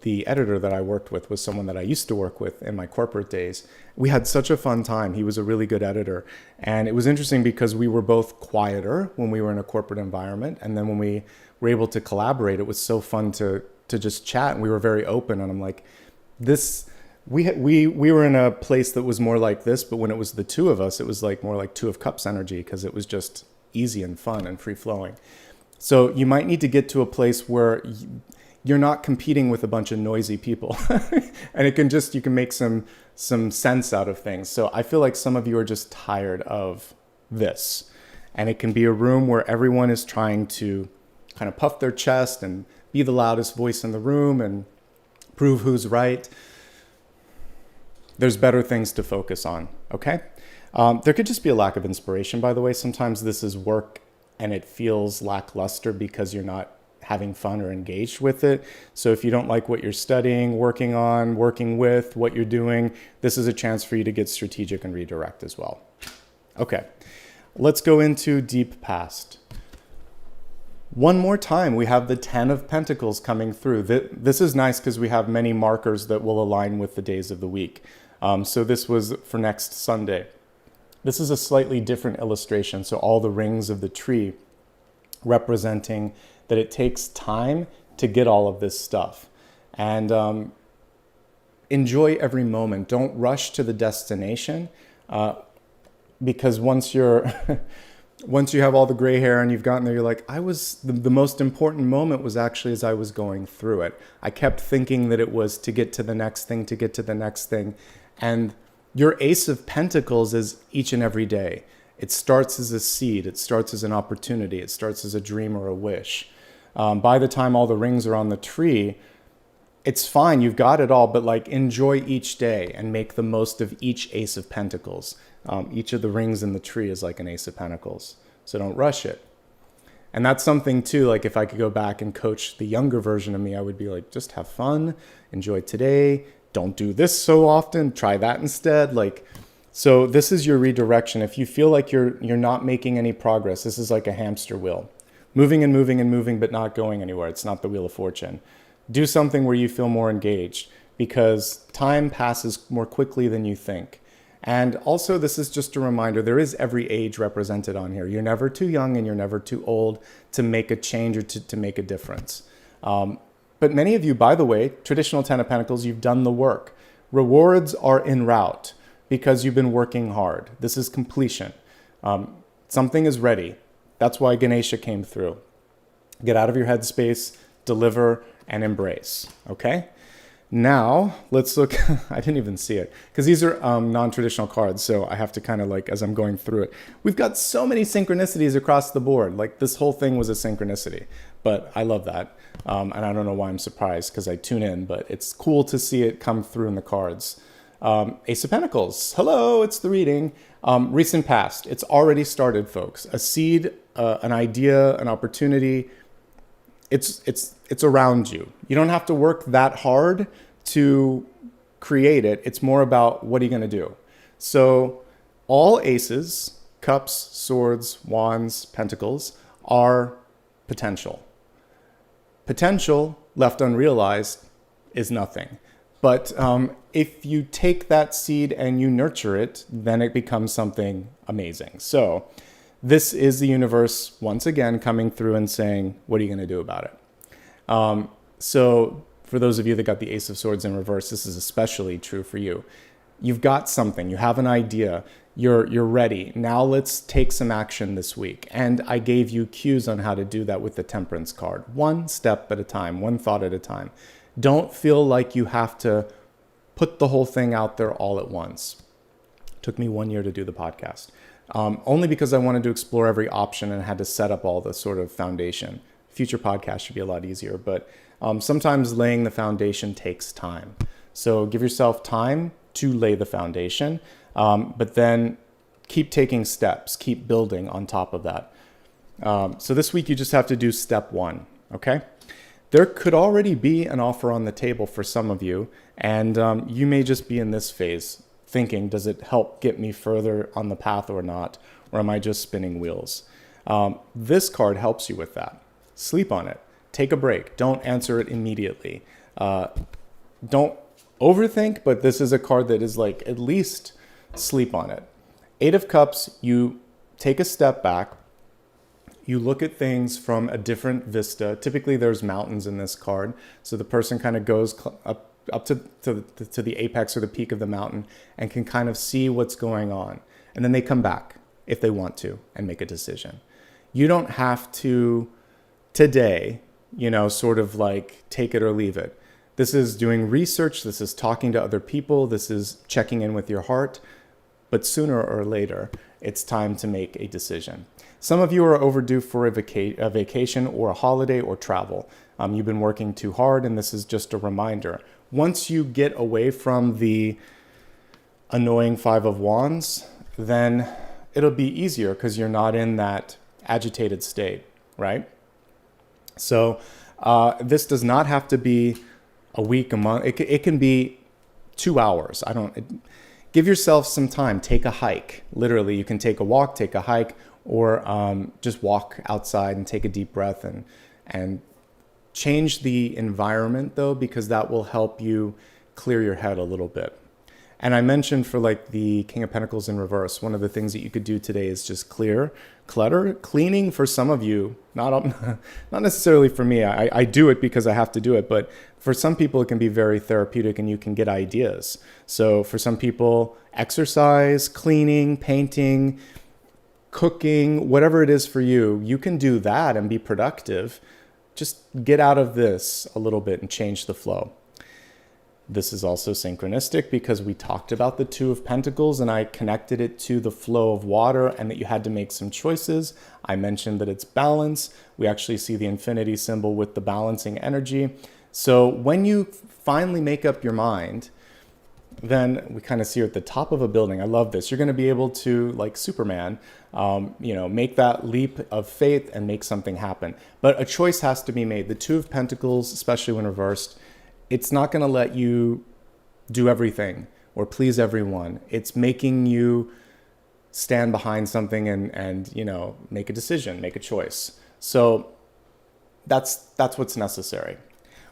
The editor that I worked with was someone that I used to work with in my corporate days. We had such a fun time. He was a really good editor. And it was interesting because we were both quieter when we were in a corporate environment. And then when we were able to collaborate, it was so fun to just chat. And we were very open. And I'm like, we were in a place that was more like this. But when it was the two of us, it was like more like Two of Cups energy, because it was just easy and fun and free flowing. So you might need to get to a place where you're not competing with a bunch of noisy people and you can make some sense out of things. So I feel like some of you are just tired of this, and it can be a room where everyone is trying to kind of puff their chest and be the loudest voice in the room and prove who's right. There's better things to focus on, okay? There could just be a lack of inspiration, by the way. Sometimes this is work and it feels lackluster because you're not having fun or engaged with it. So if you don't like what you're studying, working on, working with, what you're doing, this is a chance for you to get strategic and redirect as well. Okay, let's go into deep past. One more time, we have the 10 of Pentacles coming through. This is nice because we have many markers that will align with the days of the week. So this was for next Sunday. This is a slightly different illustration. So all the rings of the tree representing that it takes time to get all of this stuff. And enjoy every moment. Don't rush to the destination because once you're... Once you have all the gray hair and you've gotten there, you're like, the most important moment was actually as I was going through it. I kept thinking that it was to get to the next thing, to get to the next thing. And your Ace of Pentacles is each and every day. It starts as a seed. It starts as an opportunity. It starts as a dream or a wish. By the time all the rings are on the tree, it's fine. You've got it all, but like enjoy each day and make the most of each Ace of Pentacles. Each of the rings in the tree is like an Ace of Pentacles. So don't rush it. And that's something too, like if I could go back and coach the younger version of me, I would be like, just have fun, enjoy today. Don't do this so often, try that instead. So this is your redirection. If you feel like you're not making any progress, this is like a hamster wheel. Moving and moving and moving, but not going anywhere. It's not the Wheel of Fortune. Do something where you feel more engaged because time passes more quickly than you think. And also, this is just a reminder, there is every age represented on here. You're never too young and you're never too old to make a change or to make a difference. But many of you, by the way, traditional 10 of Pentacles, you've done the work. Rewards are en route because you've been working hard. This is completion. Something is ready. That's why Ganesha came through. Get out of your headspace, deliver, and embrace, okay? Now, let's look, I didn't even see it, because these are non-traditional cards, so I have to kind of like, as I'm going through it, we've got so many synchronicities across the board. Like this whole thing was a synchronicity, but I love that. And I don't know why I'm surprised, because I tune in, but it's cool to see it come through in the cards. Ace of Pentacles, hello, it's the reading. Recent past, it's already started, folks. A seed, an idea, an opportunity, it's around you. You don't have to work that hard to create it. It's more about what are you going to do. So all aces, cups, swords, wands, pentacles are potential. Potential left unrealized is nothing. But if you take that seed and you nurture it, then it becomes something amazing. So this is the universe once again coming through and saying, what are you going to do about it? So for those of you that got the Ace of Swords in reverse, this is especially true for you. You've got something, you have an idea, you're ready. Now let's take some action this week. And I gave you cues on how to do that with the Temperance card. One step at a time, one thought at a time. Don't feel like you have to put the whole thing out there all at once. It took me 1 year to do the podcast. Only because I wanted to explore every option and had to set up all the sort of foundation. Future podcasts should be a lot easier, but sometimes laying the foundation takes time. So give yourself time to lay the foundation, but then keep taking steps, keep building on top of that. So this week you just have to do step one, okay? There could already be an offer on the table for some of you, and you may just be in this phase thinking, does it help get me further on the path or not? Or am I just spinning wheels? This card helps you with that. Sleep on it. Take a break. Don't answer it immediately. Don't overthink, but this is a card that is like, at least sleep on it. Eight of Cups, you take a step back. You look at things from a different vista. Typically there's mountains in this card. So the person kind of goes up to the apex or the peak of the mountain and can kind of see what's going on. And then they come back if they want to and make a decision. You don't have to today, sort of like take it or leave it. This is doing research. This is talking to other people. This is checking in with your heart. But sooner or later, it's time to make a decision. Some of you are overdue for a vacation or a holiday or travel. You've been working too hard, and this is just a reminder. once you get away from the annoying Five of Wands, then it'll be easier because you're not in that agitated state, right? So this does not have to be a week, a month. It can be 2 hours. Give yourself some time. Take a hike. Literally, you can take a walk, take a hike, or just walk outside and take a deep breath and change the environment, though, because that will help you clear your head a little bit. And I mentioned for like the King of Pentacles in reverse, one of the things that you could do today is just clear clutter. Cleaning for some of you, not necessarily for me. I do it because I have to do it, but for some people it can be very therapeutic and you can get ideas. So for some people, exercise, cleaning, painting, cooking, whatever it is for you, you can do that and be productive. Just get out of this a little bit and change the flow. This is also synchronistic because we talked about the Two of Pentacles and I connected it to the flow of water and that you had to make some choices. I mentioned that it's balance. We actually see the infinity symbol with the balancing energy. So when you finally make up your mind, then we kind of see her at the top of a building. I love this. You're going to be able to, like Superman, make that leap of faith and make something happen. But a choice has to be made. The Two of Pentacles, especially when reversed, it's not going to let you do everything or please everyone. It's making you stand behind something and make a decision, make a choice. So that's what's necessary.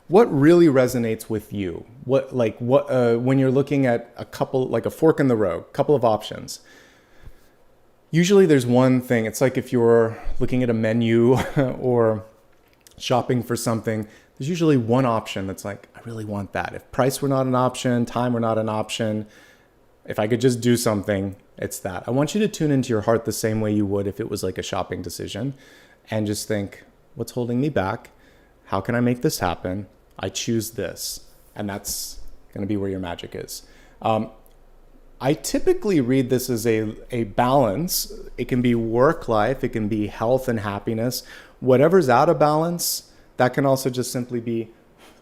What really resonates with you? When you're looking at a couple, like a fork in the road, couple of options. Usually there's one thing. It's like if you're looking at a menu or shopping for something, there's usually one option that's like, I really want that. If price were not an option, time were not an option, if I could just do something, it's that. I want you to tune into your heart the same way you would if it was like a shopping decision and just think, what's holding me back? How can I make this happen? I choose this. And that's going to be where your magic is. I typically read this as a balance. It can be work life. It can be health and happiness. Whatever's out of balance, that can also just simply be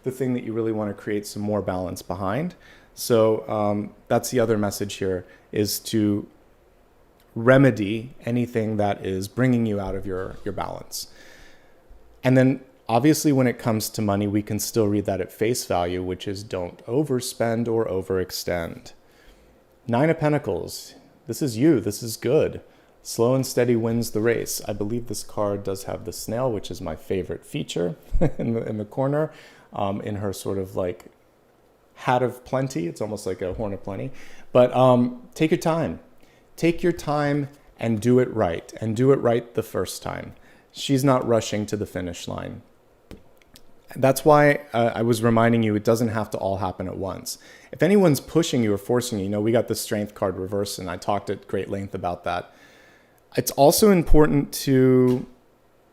the thing that you really want to create some more balance behind. So that's the other message here, is to remedy anything that is bringing you out of your balance. And then obviously when it comes to money, we can still read that at face value, which is don't overspend or overextend. Nine of Pentacles, this is you, this is good. Slow and steady wins the race. I believe this card does have the snail, which is my favorite feature in the corner, in her sort of like hat of plenty. It's almost like a horn of plenty. But take your time. Take your time and do it right. And do it right the first time. She's not rushing to the finish line. That's why I was reminding you, it doesn't have to all happen at once. If anyone's pushing you or forcing you, we got the Strength card reversed, and I talked at great length about that. It's also important to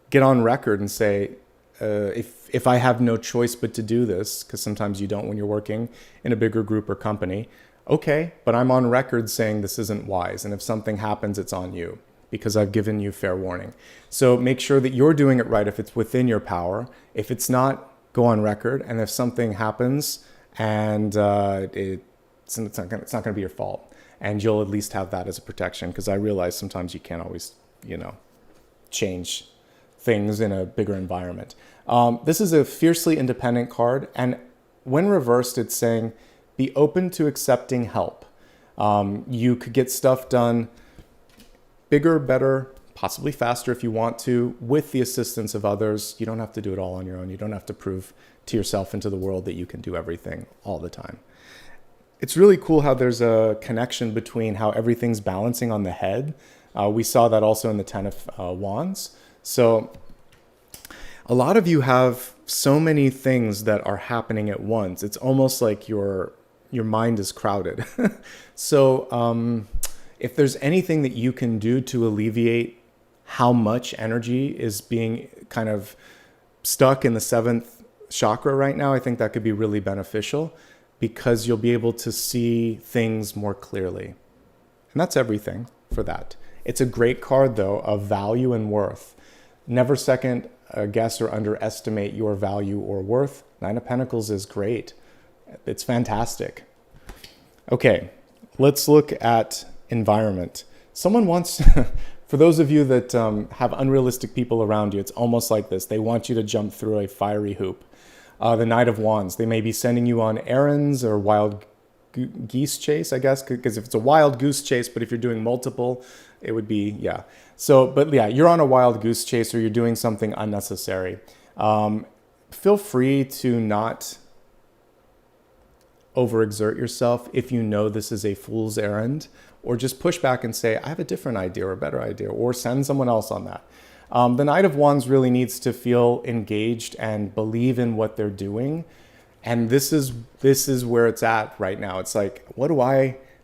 get on record and say, if I have no choice but to do this, because sometimes you don't when you're working in a bigger group or company, okay, but I'm on record saying this isn't wise. And if something happens, it's on you because I've given you fair warning. So make sure that you're doing it right if it's within your power. If it's not, go on record. And if something happens and it's not going to be your fault. And you'll at least have that as a protection, because I realize sometimes you can't always, change things in a bigger environment. This is a fiercely independent card. And when reversed, it's saying, be open to accepting help. You could get stuff done bigger, better, possibly faster if you want to, with the assistance of others. You don't have to do it all on your own. You don't have to prove to yourself and to the world that you can do everything all the time. It's really cool how there's a connection between how everything's balancing on the head. We saw that also in the Ten of Wands. So a lot of you have so many things that are happening at once. It's almost like your mind is crowded. So if there's anything that you can do to alleviate how much energy is being kind of stuck in the seventh chakra right now, I think that could be really beneficial, because you'll be able to see things more clearly. And that's everything for that. It's a great card, though, of value and worth. Never second guess or underestimate your value or worth. Nine of Pentacles is great. It's fantastic. Okay, let's look at environment. Someone wants, for those of you that have unrealistic people around you, it's almost like this. They want you to jump through a fiery hoop. The Knight of Wands, they may be sending you on errands or wild geese chase, I guess, because if it's a wild goose chase, but if you're doing multiple, it would be, yeah. So, but yeah, you're on a wild goose chase or you're doing something unnecessary. Feel free to not overexert yourself if you know this is a fool's errand, or just push back and say, I have a different idea or a better idea, or send someone else on that. The Knight of Wands really needs to feel engaged and believe in what they're doing. And this is where it's at right now. It's like,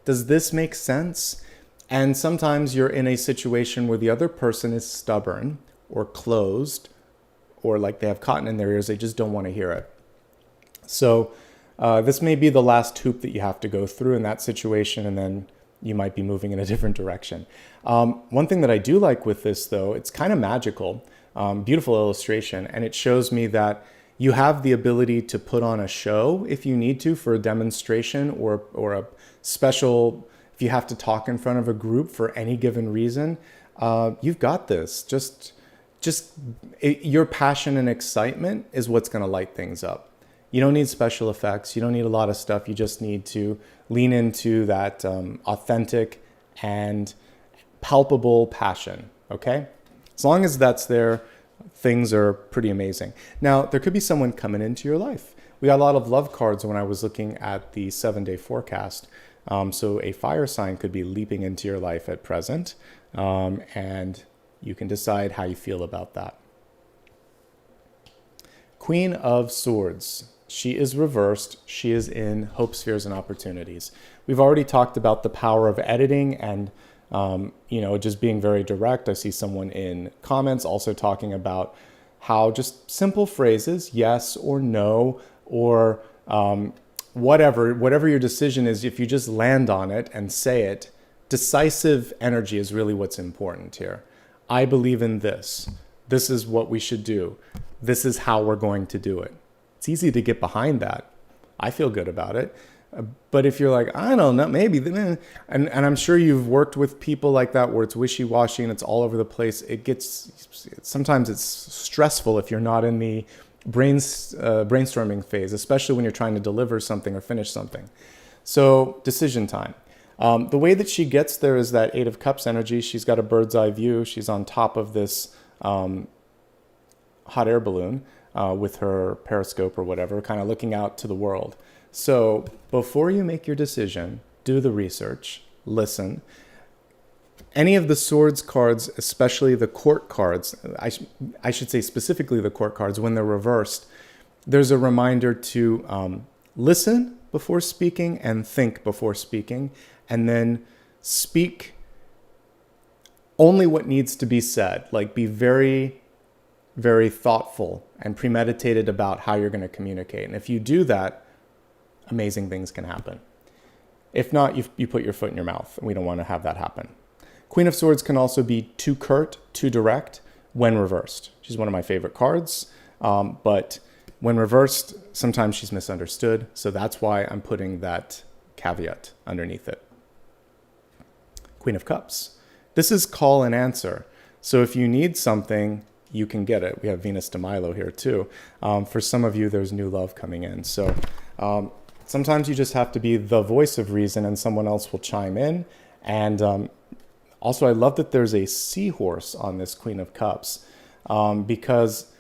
does this make sense? And sometimes you're in a situation where the other person is stubborn or closed, or like they have cotton in their ears, they just don't want to hear it. So this may be the last hoop that you have to go through in that situation, and then you might be moving in a different direction. One thing that I do like with this, though, it's kind of magical, beautiful illustration, and it shows me that you have the ability to put on a show if you need to for a demonstration or a special, if you have to talk in front of a group for any given reason, you've got this. Your passion and excitement is what's going to light things up. You don't need special effects. You don't need a lot of stuff. You just need to lean into that authentic and palpable passion, okay? As long as that's there, things are pretty amazing. Now, there could be someone coming into your life. We got a lot of love cards when I was looking at the 7-day forecast. So a fire sign could be leaping into your life at present, and you can decide how you feel about that. Queen of Swords. She is reversed. She is in hope, spheres, and opportunities. We've already talked about the power of editing and just being very direct. I see someone in comments also talking about how just simple phrases, yes or no, or whatever your decision is, if you just land on it and say it, decisive energy is really what's important here. I believe in this. This is what we should do. This is how we're going to do it. It's easy to get behind that. I feel good about it. But if you're like, I don't know, maybe, and I'm sure you've worked with people like that where it's wishy-washy and it's all over the place. Sometimes it's stressful if you're not in the brainstorming phase, especially when you're trying to deliver something or finish something. So decision time. The way that she gets there is that 8 of Cups energy. She's got a bird's eye view. She's on top of this hot air balloon with her periscope or whatever, kind of looking out to the world. So before you make your decision, do the research, listen. Any of the Swords cards, especially the Court cards, I should say specifically the Court cards, when they're reversed, there's a reminder to listen before speaking and think before speaking, and then speak only what needs to be said. Like, be very, very thoughtful and premeditated about how you're going to communicate. And if you do that, amazing things can happen. If not, you put your foot in your mouth, and we don't want to have that happen. Queen of Swords can also be too curt, too direct when reversed. She's one of my favorite cards, but when reversed, sometimes she's misunderstood. So that's why I'm putting that caveat underneath it. Queen of Cups. This is call and answer. So if you need something, you can get it. We have Venus de Milo here too. For some of you, there's new love coming in. So sometimes you just have to be the voice of reason and someone else will chime in. And also, I love that there's a seahorse on this Queen of Cups because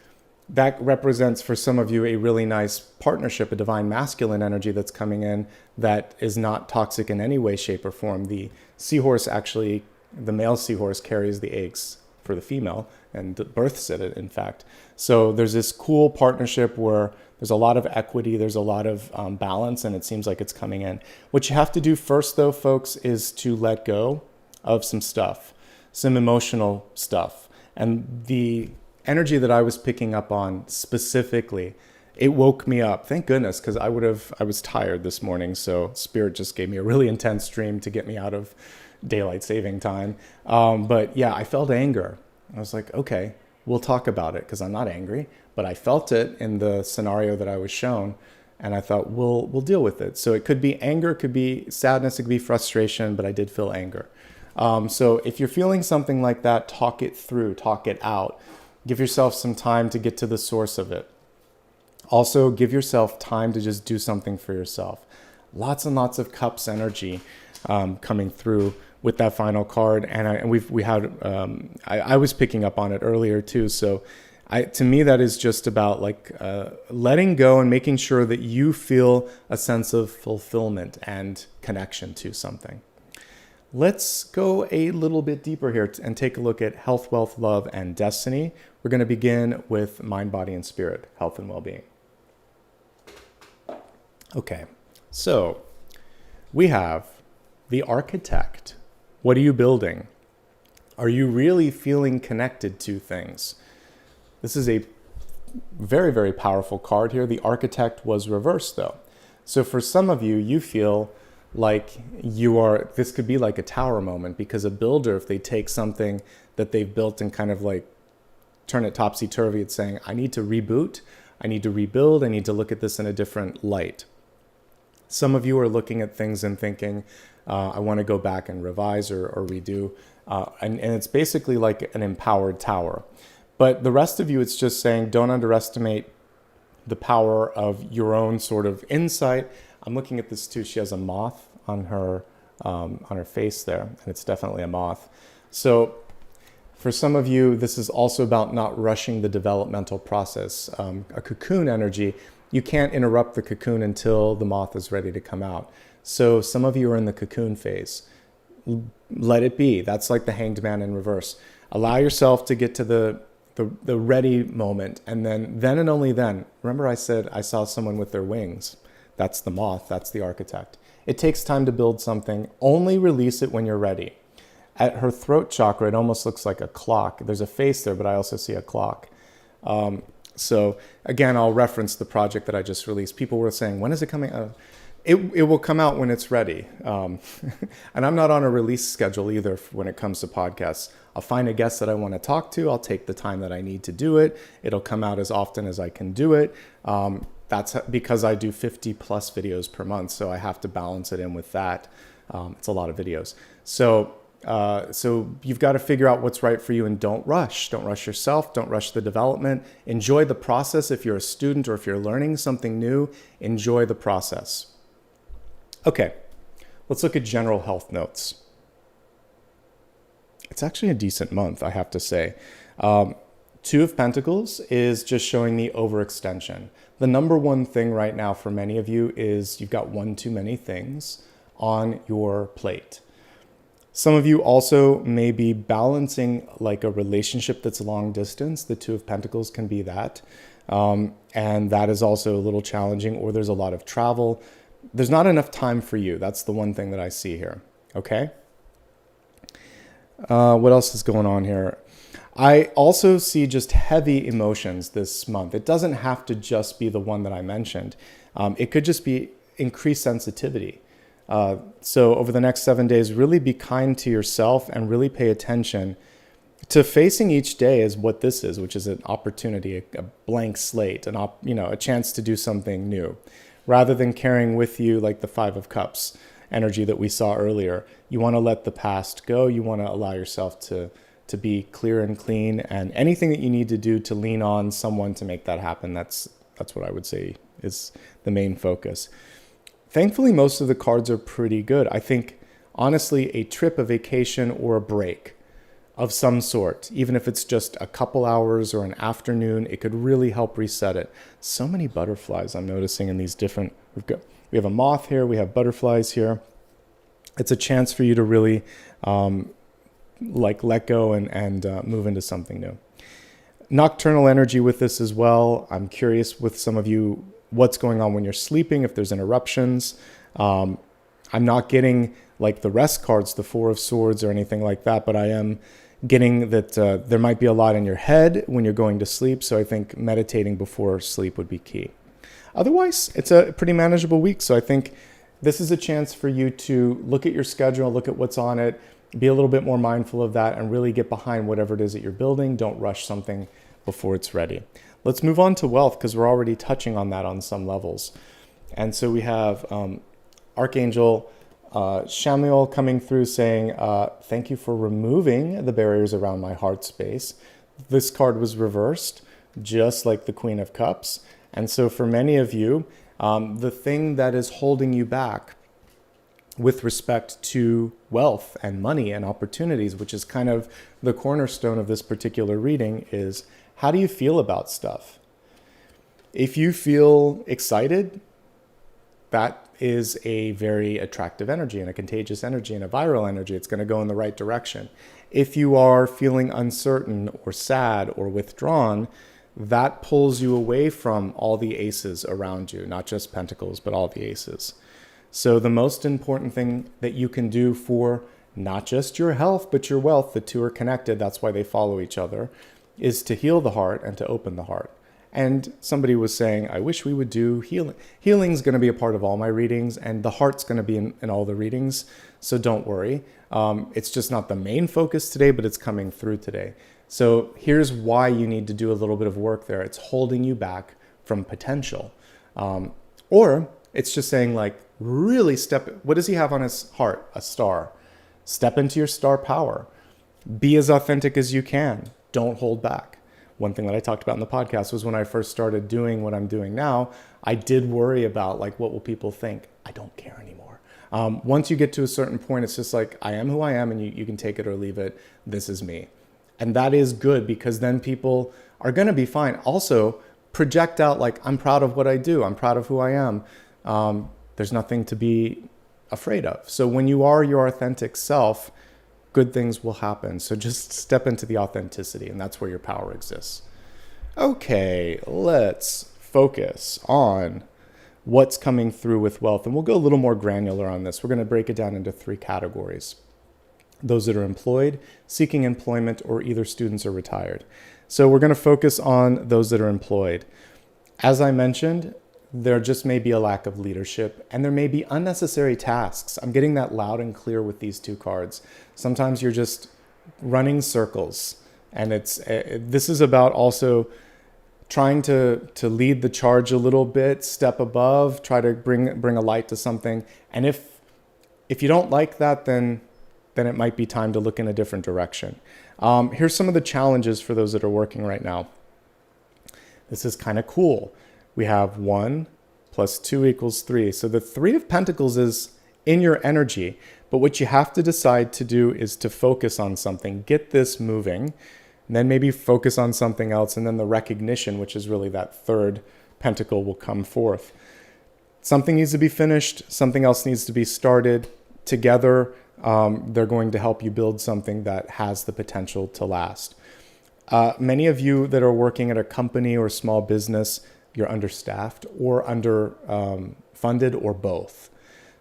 that represents for some of you a really nice partnership, a divine masculine energy that's coming in that is not toxic in any way, shape, or form. The seahorse actually, the male seahorse carries the eggs for the female and births it, in fact. So there's this cool partnership where there's a lot of equity, there's a lot of balance, and it seems like it's coming in. What you have to do first, though, folks, is to let go of some stuff, some emotional stuff. And the energy that I was picking up on specifically, it woke me up. Thank goodness, because I was tired this morning, so Spirit just gave me a really intense dream to get me out of daylight saving time. But yeah, I felt anger. I was like, okay, we'll talk about it, because I'm not angry, but I felt it in the scenario that I was shown. and I thought we'll deal with it. So it could be anger, it could be sadness, it could be frustration, but I did feel anger. So if you're feeling something like that, talk it through, talk it out. Give yourself some time to get to the source of it. Also, give yourself time to just do something for yourself. Lots and lots of cups energy coming through with that final card, and I was picking up on it earlier too. So, to me, that is just about like letting go and making sure that you feel a sense of fulfillment and connection to something. Let's go a little bit deeper here and take a look at health, wealth, love, and destiny. We're going to begin with mind, body, and spirit, health and well-being. Okay, so we have the architect. What are you building? Are you really feeling connected to things? This is a very, very powerful card here. The architect was reversed though. So for some of you, you feel like this could be like a tower moment, because a builder, if they take something that they've built and kind of like turn it topsy-turvy, it's saying, I need to reboot, I need to rebuild, I need to look at this in a different light. Some of you are looking at things and thinking, I want to go back and revise or redo. And it's basically like an empowered tower. But the rest of you, it's just saying, don't underestimate the power of your own sort of insight. I'm looking at this too. She has a moth on her face there, and it's definitely a moth. So for some of you, this is also about not rushing the developmental process. A cocoon energy, you can't interrupt the cocoon until the moth is ready to come out. So some of you are in the cocoon phase. Let it be. That's like the Hanged Man in reverse. Allow yourself to get to the ready moment, and then and only then. Remember I said I saw someone with their wings. That's the moth. That's the architect. It takes time to build something. Only release it when you're ready. At her throat chakra, it almost looks like a clock. There's a face there, but I also see a clock. So again, I'll reference the project that I just released. People were saying, when is it coming out? It will come out when it's ready. And I'm not on a release schedule either when it comes to podcasts. I'll find a guest that I want to talk to. I'll take the time that I need to do it. It'll come out as often as I can do it. That's because I do 50 plus videos per month. So I have to balance it in with that. It's a lot of videos. So you've got to figure out what's right for you, and don't rush. Don't rush yourself. Don't rush the development. Enjoy the process. If you're a student or if you're learning something new, enjoy the process. Okay, let's look at general health notes. It's actually a decent month, I have to say. Two of Pentacles is just showing me overextension. The number one thing right now for many of you is you've got one too many things on your plate. Some of you also may be balancing like a relationship that's long distance. The Two of Pentacles can be that. And that is also a little challenging, or there's a lot of travel. There's not enough time for you. That's the one thing that I see here. Okay. What else is going on here? I also see just heavy emotions this month. It doesn't have to just be the one that I mentioned. It could just be increased sensitivity. So over the next 7 days, really be kind to yourself and really pay attention to facing each day as what this is, which is an opportunity, a blank slate, a chance to do something new, rather than carrying with you like the Five of Cups energy that we saw earlier. You want to let the past go. You want to allow yourself to be clear and clean, and anything that you need to do to lean on someone to make that happen. That's what I would say is the main focus. Thankfully, most of the cards are pretty good. I think, honestly, a trip, a vacation, or a break of some sort, even if it's just a couple hours or an afternoon, it could really help reset it. So many butterflies I'm noticing in these different, we have a moth here, we have butterflies here. It's a chance for you to really let go and move into something new. Nocturnal energy with this as well. I'm curious with some of you what's going on when you're sleeping, if there's interruptions. I'm not getting like the rest cards, the Four of Swords or anything like that, but I am getting that there might be a lot in your head when you're going to sleep. So I think meditating before sleep would be key. Otherwise, it's a pretty manageable week. So I think this is a chance for you to look at your schedule, look at what's on it, be a little bit more mindful of that, and really get behind whatever it is that you're building. Don't rush something before it's ready. Let's move on to wealth, because we're already touching on that on some levels. And so we have Archangel Shamiel coming through saying, thank you for removing the barriers around my heart space. This card was reversed, just like the Queen of Cups. And so for many of you, the thing that is holding you back with respect to wealth and money and opportunities, which is kind of the cornerstone of this particular reading, is how do you feel about stuff? If you feel excited, that is a very attractive energy and a contagious energy and a viral energy. It's going to go in the right direction. If you are feeling uncertain or sad or withdrawn, that pulls you away from all the aces around you, not just Pentacles, but all the aces. So the most important thing that you can do for not just your health, but your wealth, the two are connected, that's why they follow each other, is to heal the heart and to open the heart. And somebody was saying, I wish we would do healing. Healing's going to be a part of all my readings, and the heart's going to be in all the readings, so don't worry. It's just not the main focus today, but it's coming through today. So here's why you need to do a little bit of work there. It's holding you back from potential. Or it's just saying, like, really what does he have on his heart? A star. Step into your star power. Be as authentic as you can. Don't hold back. One thing that I talked about in the podcast was when I first started doing what I'm doing now, I did worry about, like, what will people think? I don't care anymore. Once you get to a certain point, it's just like, I am who I am, and you can take it or leave it. This is me. And that is good, because then people are going to be fine. Also, project out, like, I'm proud of what I do. I'm proud of who I am. There's nothing to be afraid of. So when you are your authentic self, good things will happen. So just step into the authenticity, and that's where your power exists. Okay, let's focus on what's coming through with wealth. And we'll go a little more granular on this. We're going to break it down into 3 categories. Those that are employed, seeking employment, or either students or retired. So we're going to focus on those that are employed. As I mentioned, there just may be a lack of leadership, and there may be unnecessary tasks. I'm getting that loud and clear with these 2 cards. Sometimes you're just running circles, and this is about also trying to lead the charge a little bit, step above, try to bring a light to something. And if you don't like that, then it might be time to look in a different direction. Here's some of the challenges for those that are working right now. This is kind of cool. We have 1 + 2 = 3. So the 3 of Pentacles is in your energy, but what you have to decide to do is to focus on something, get this moving, and then maybe focus on something else, and then the recognition, which is really that 3rd pentacle, will come forth. Something needs to be finished, something else needs to be started. Together, they're going to help you build something that has the potential to last. Many of you that are working at a company or small business, you're understaffed or underfunded or both.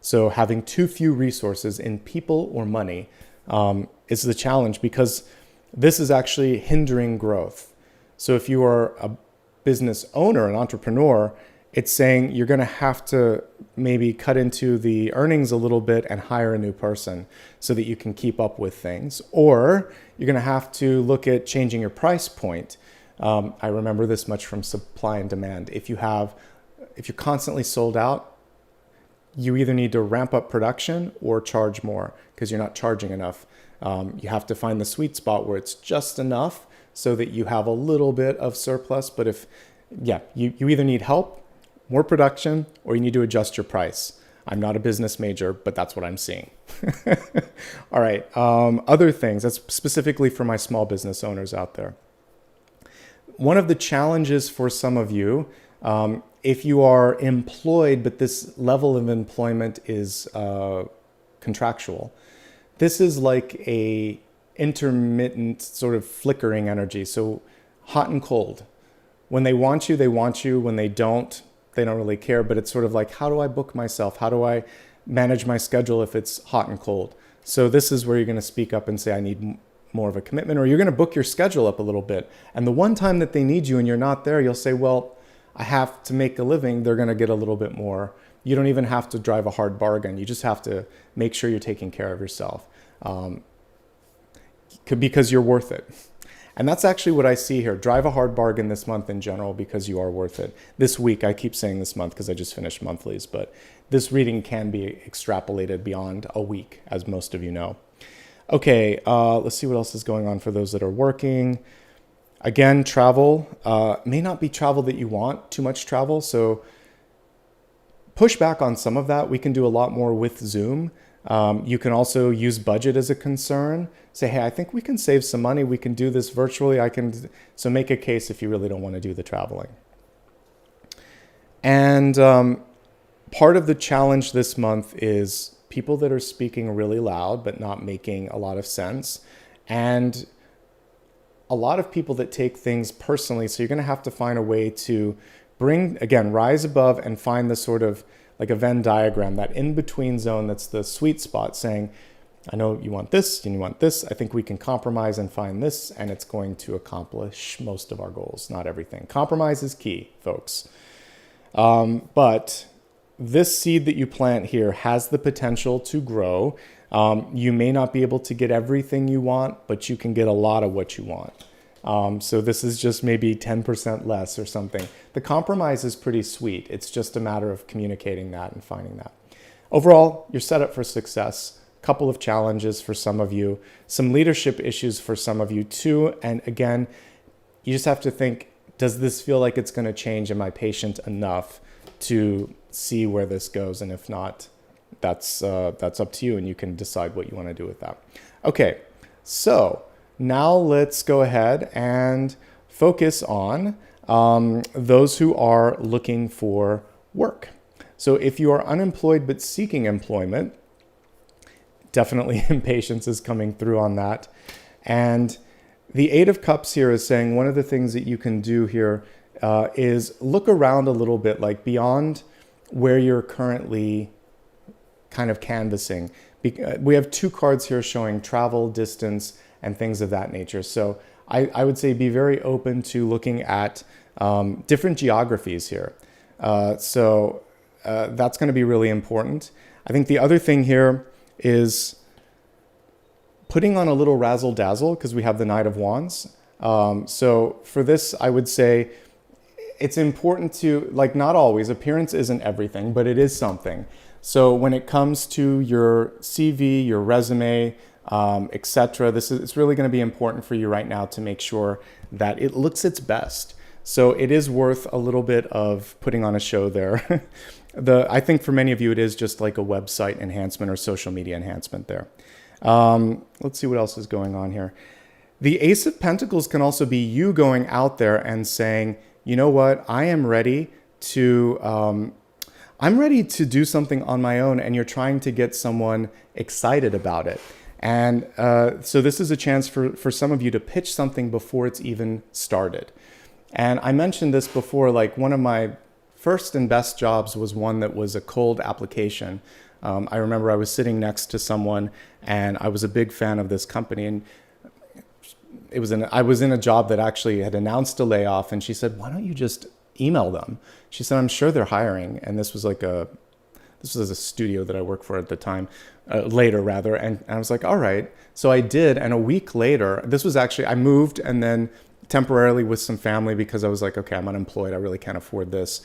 So having too few resources in people or money is the challenge, because this is actually hindering growth. So if you are a business owner, an entrepreneur, it's saying you're going to have to maybe cut into the earnings a little bit and hire a new person so that you can keep up with things. Or you're going to have to look at changing your price point. I remember this much from supply and demand. If you're constantly sold out, you either need to ramp up production or charge more because you're not charging enough. You have to find the sweet spot where it's just enough so that you have a little bit of surplus. But you either need help, more production, or you need to adjust your price. I'm not a business major, but that's what I'm seeing. All right. Other things, that's specifically for my small business owners out there. One of the challenges for some of you, if you are employed, but this level of employment is contractual, this is like a intermittent sort of flickering energy. So hot and cold. When they want you, they want you. When they don't really care. But it's sort of like, how do I book myself? How do I manage my schedule if it's hot and cold? So this is where you're going to speak up and say, I need more of a commitment, or you're going to book your schedule up a little bit. And the one time that they need you and you're not there, you'll say, well, I have to make a living. They're going to get a little bit more. You don't even have to drive a hard bargain. You just have to make sure you're taking care of yourself because you're worth it. And that's actually what I see here. Drive a hard bargain this month in general because you are worth it. This week, I keep saying this month because I just finished monthlies, but this reading can be extrapolated beyond a week, as most of you know. Okay, let's see what else is going on for those that are working. Again, travel may not be travel that you want, too much travel. So push back on some of that. We can do a lot more with Zoom. You can also use budget as a concern. Say, hey, I think we can save some money. We can do this virtually. So make a case if you really don't want to do the traveling. And part of the challenge this month is people that are speaking really loud but not making a lot of sense. And a lot of people that take things personally. So you're going to have to find a way to rise above and find the sort of like a Venn diagram, that in-between zone that's the sweet spot, saying, I know you want this and you want this. I think we can compromise and find this, and it's going to accomplish most of our goals, not everything. Compromise is key, folks. But this seed that you plant here has the potential to grow. You may not be able to get everything you want, but you can get a lot of what you want. So this is just maybe 10% less or something. The compromise is pretty sweet. It's just a matter of communicating that and finding that. Overall, you're set up for success. A couple of challenges for some of you, some leadership issues for some of you too. And again, you just have to think, does this feel like it's going to change? Am I patient enough to see where this goes? And if not, that's up to you, and you can decide what you want to do with that. Okay, so now let's go ahead and focus on those who are looking for work. So if you are unemployed but seeking employment, definitely impatience is coming through on that. And the Eight of Cups here is saying one of the things that you can do here is look around a little bit, like beyond where you're currently kind of canvassing. We have two cards here showing travel, distance, and things of that nature. So I would say be very open to looking at different geographies here. So that's going to be really important. I think the other thing here is putting on a little razzle dazzle, because we have the Knight of Wands. So for this, I would say it's important to, like, not always, appearance isn't everything, but it is something. So when it comes to your CV, your resume, etc., it's really going to be important for you right now to make sure that it looks its best. So it is worth a little bit of putting on a show there. I think for many of you, it is just like a website enhancement or social media enhancement there. Let's see what else is going on here. The Ace of Pentacles can also be you going out there and saying, you know what, I'm ready to do something on my own, and you're trying to get someone excited about it. And so this is a chance for some of you to pitch something before it's even started. And I mentioned this before, like one of my first and best jobs was one that was a cold application. I remember I was sitting next to someone, and I was a big fan of this company, and I was in a job that actually had announced a layoff, and she said, why don't you just email them? She said, I'm sure they're hiring. And this was a studio that I worked for at the time, later rather. And I was like, all right. So I did. And a week later, I moved and then temporarily with some family, because I was like, okay, I'm unemployed. I really can't afford this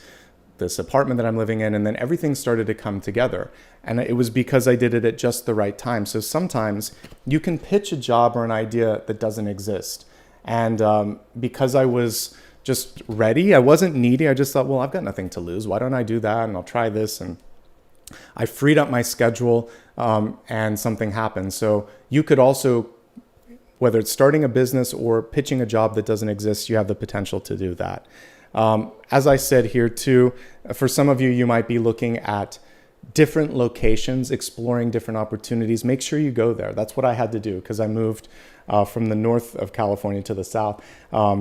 apartment that I'm living in. And then everything started to come together. And it was because I did it at just the right time. So sometimes you can pitch a job or an idea that doesn't exist. And because I was just ready, I wasn't needy. I just thought, well, I've got nothing to lose. Why don't I do that? And I'll try this. And I freed up my schedule, and something happened. So you could also, whether it's starting a business or pitching a job that doesn't exist, you have the potential to do that. As I said here too, for some of you, you might be looking at different locations, exploring different opportunities. Make sure you go there. That's what I had to do, because I moved from the north of California to the south.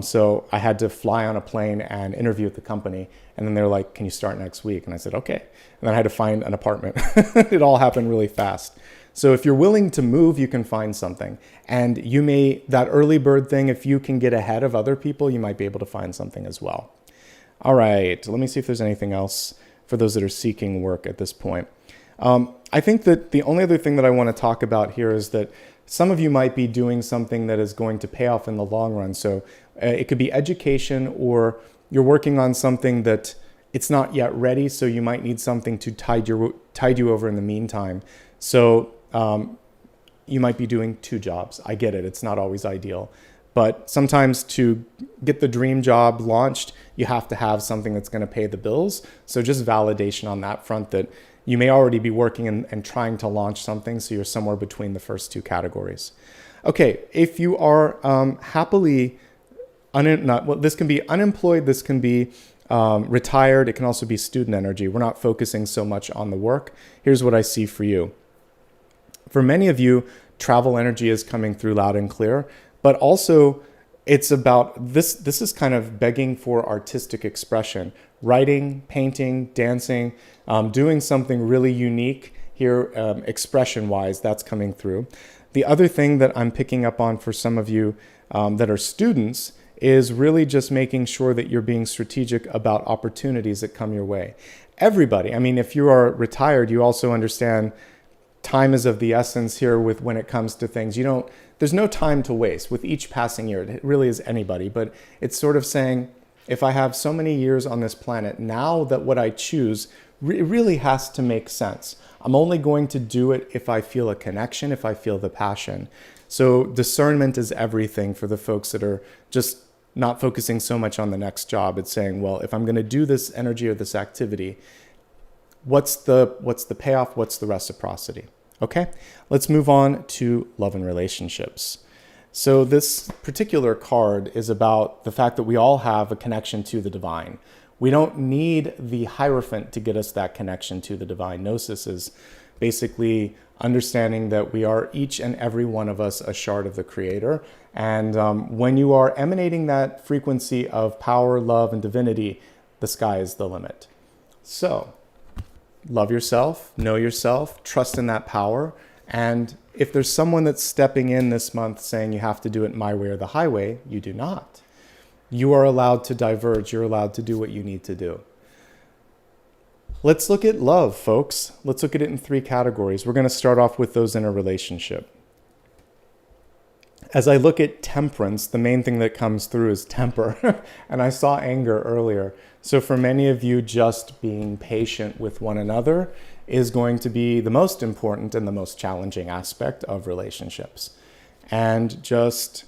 So I had to fly on a plane and interview at the company. And then they're like, can you start next week? And I said, okay. And then I had to find an apartment. It all happened really fast. So if you're willing to move, you can find something. And that early bird thing, if you can get ahead of other people, you might be able to find something as well. All right, let me see if there's anything else for those that are seeking work at this point. I think that the only other thing that I want to talk about here is that some of you might be doing something that is going to pay off in the long run. So it could be education, or you're working on something that it's not yet ready, so you might need something to tide you over in the meantime. So you might be doing 2 jobs. I get it. It's not always ideal. But sometimes to get the dream job launched, you have to have something that's going to pay the bills. So just validation on that front that you may already be working and trying to launch something, so you're somewhere between the first 2 categories. Okay, if you are happily, this can be unemployed, this can be retired, it can also be student energy. We're not focusing so much on the work. Here's what I see for you. For many of you, travel energy is coming through loud and clear, but also it's about this is kind of begging for artistic expression. Writing, painting, dancing, doing something really unique here, expression-wise, that's coming through. The other thing that I'm picking up on for some of you that are students is really just making sure that you're being strategic about opportunities that come your way. Everybody, I mean, if you are retired, you also understand time is of the essence here when it comes to things. There's no time to waste with each passing year. It really is anybody, but it's sort of saying, if I have so many years on this planet, now that what I choose really has to make sense. I'm only going to do it if I feel a connection, if I feel the passion. So discernment is everything for the folks that are just not focusing so much on the next job. It's saying, well, if I'm going to do this energy or this activity, what's the payoff? What's the reciprocity? Okay, let's move on to love and relationships. So this particular card is about the fact that we all have a connection to the divine. We don't need the Hierophant to get us that connection to the divine. Gnosis is basically understanding that we are, each and every one of us, a shard of the Creator. And when you are emanating that frequency of power, love, and divinity, the sky is the limit. So love yourself, know yourself, trust in that power. And if there's someone that's stepping in this month saying you have to do it my way or the highway, you do not. You are allowed to diverge. You're allowed to do what you need to do. Let's look at love, folks. Let's look at it in 3 categories. We're going to start off with those in a relationship. As I look at temperance, the main thing that comes through is temper. And I saw anger earlier. So for many of you, just being patient with one another is going to be the most important and the most challenging aspect of relationships. And just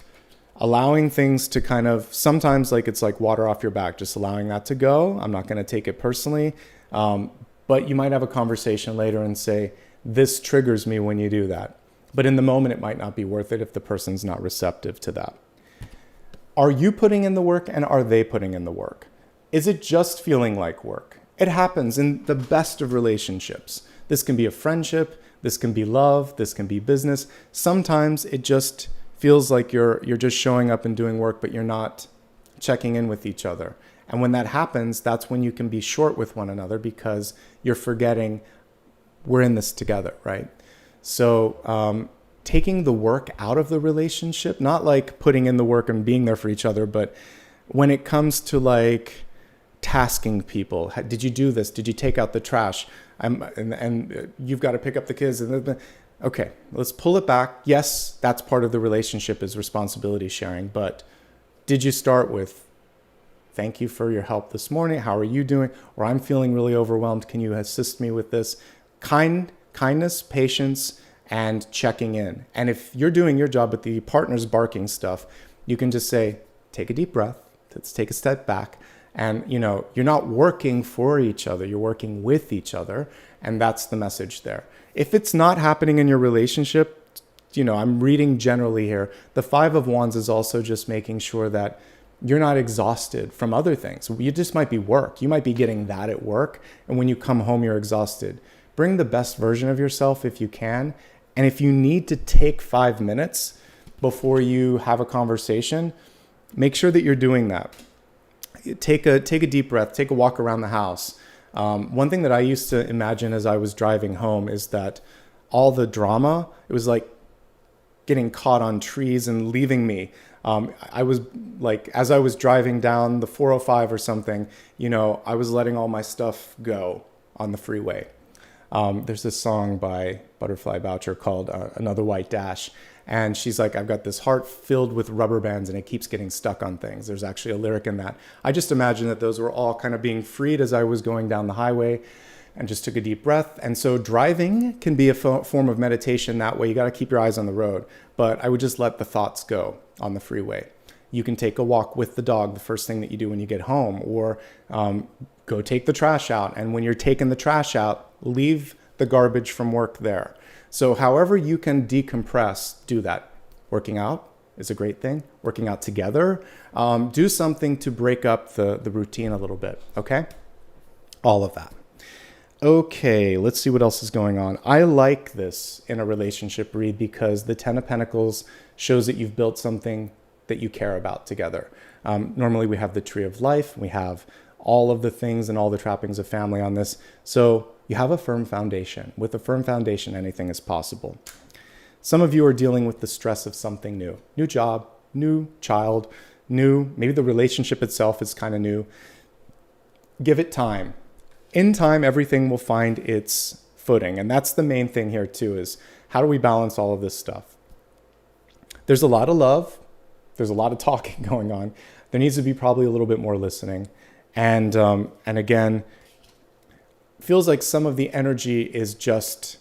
allowing things to kind of, sometimes it's like water off your back, just allowing that to go. I'm not going to take it personally. But you might have a conversation later and say, this triggers me when you do that. But in the moment, it might not be worth it if the person's not receptive to that. Are you putting in the work, and are they putting in the work? Is it just feeling like work? It happens in the best of relationships. This can be a friendship, this can be love, this can be business. Sometimes it just feels like you're just showing up and doing work, but you're not checking in with each other. And when that happens, that's when you can be short with one another because you're forgetting we're in this together, right? So taking the work out of the relationship, not like putting in the work and being there for each other, but when it comes to like tasking people, did you do this? Did you take out the trash? And you've got to pick up the kids. Okay, let's pull it back. Yes, that's part of the relationship is responsibility sharing. But did you start with, thank you for your help this morning. How are you doing? Or I'm feeling really overwhelmed. Can you assist me with this? Kindness, patience, and checking in. And if you're doing your job but the partner's barking stuff, you can just say, take a deep breath. Let's take a step back. And, you're not working for each other. You're working with each other. And that's the message there. If it's not happening in your relationship, I'm reading generally here. The 5 of Wands is also just making sure that you're not exhausted from other things. You just might be work. You might be getting that at work. And when you come home, you're exhausted. Bring the best version of yourself if you can. And if you need to take 5 minutes before you have a conversation, make sure that you're doing that. Take a deep breath, take a walk around the house. One thing that I used to imagine as I was driving home is that all the drama, it was like getting caught on trees and leaving me. I was like, as I was driving down the 405 or something, I was letting all my stuff go on the freeway. There's this song by Butterfly Boucher called Another White Dash. And she's like, I've got this heart filled with rubber bands and it keeps getting stuck on things. There's actually a lyric in that. I just imagine that those were all kind of being freed as I was going down the highway, and just took a deep breath. And so driving can be a form of meditation that way. You got to keep your eyes on the road, but I would just let the thoughts go on the freeway. You can take a walk with the dog the first thing that you do when you get home, or go take the trash out. And when you're taking the trash out, leave the garbage from work there. So however you can decompress, do that. Working out is a great thing. Working out together. Do something to break up the routine a little bit, okay? All of that. Okay, let's see what else is going on. I like this in a relationship read because the Ten of Pentacles shows that you've built something that you care about together. Normally we have the Tree of Life. We have all of the things and all the trappings of family on this. So you have a firm foundation. With a firm foundation, anything is possible. Some of you are dealing with the stress of something new. New job, new child, maybe the relationship itself is kind of new. Give it time. In time, everything will find its footing. And that's the main thing here too, is how do we balance all of this stuff? There's a lot of love. There's a lot of talking going on. There needs to be probably a little bit more listening. And again, feels like some of the energy is just,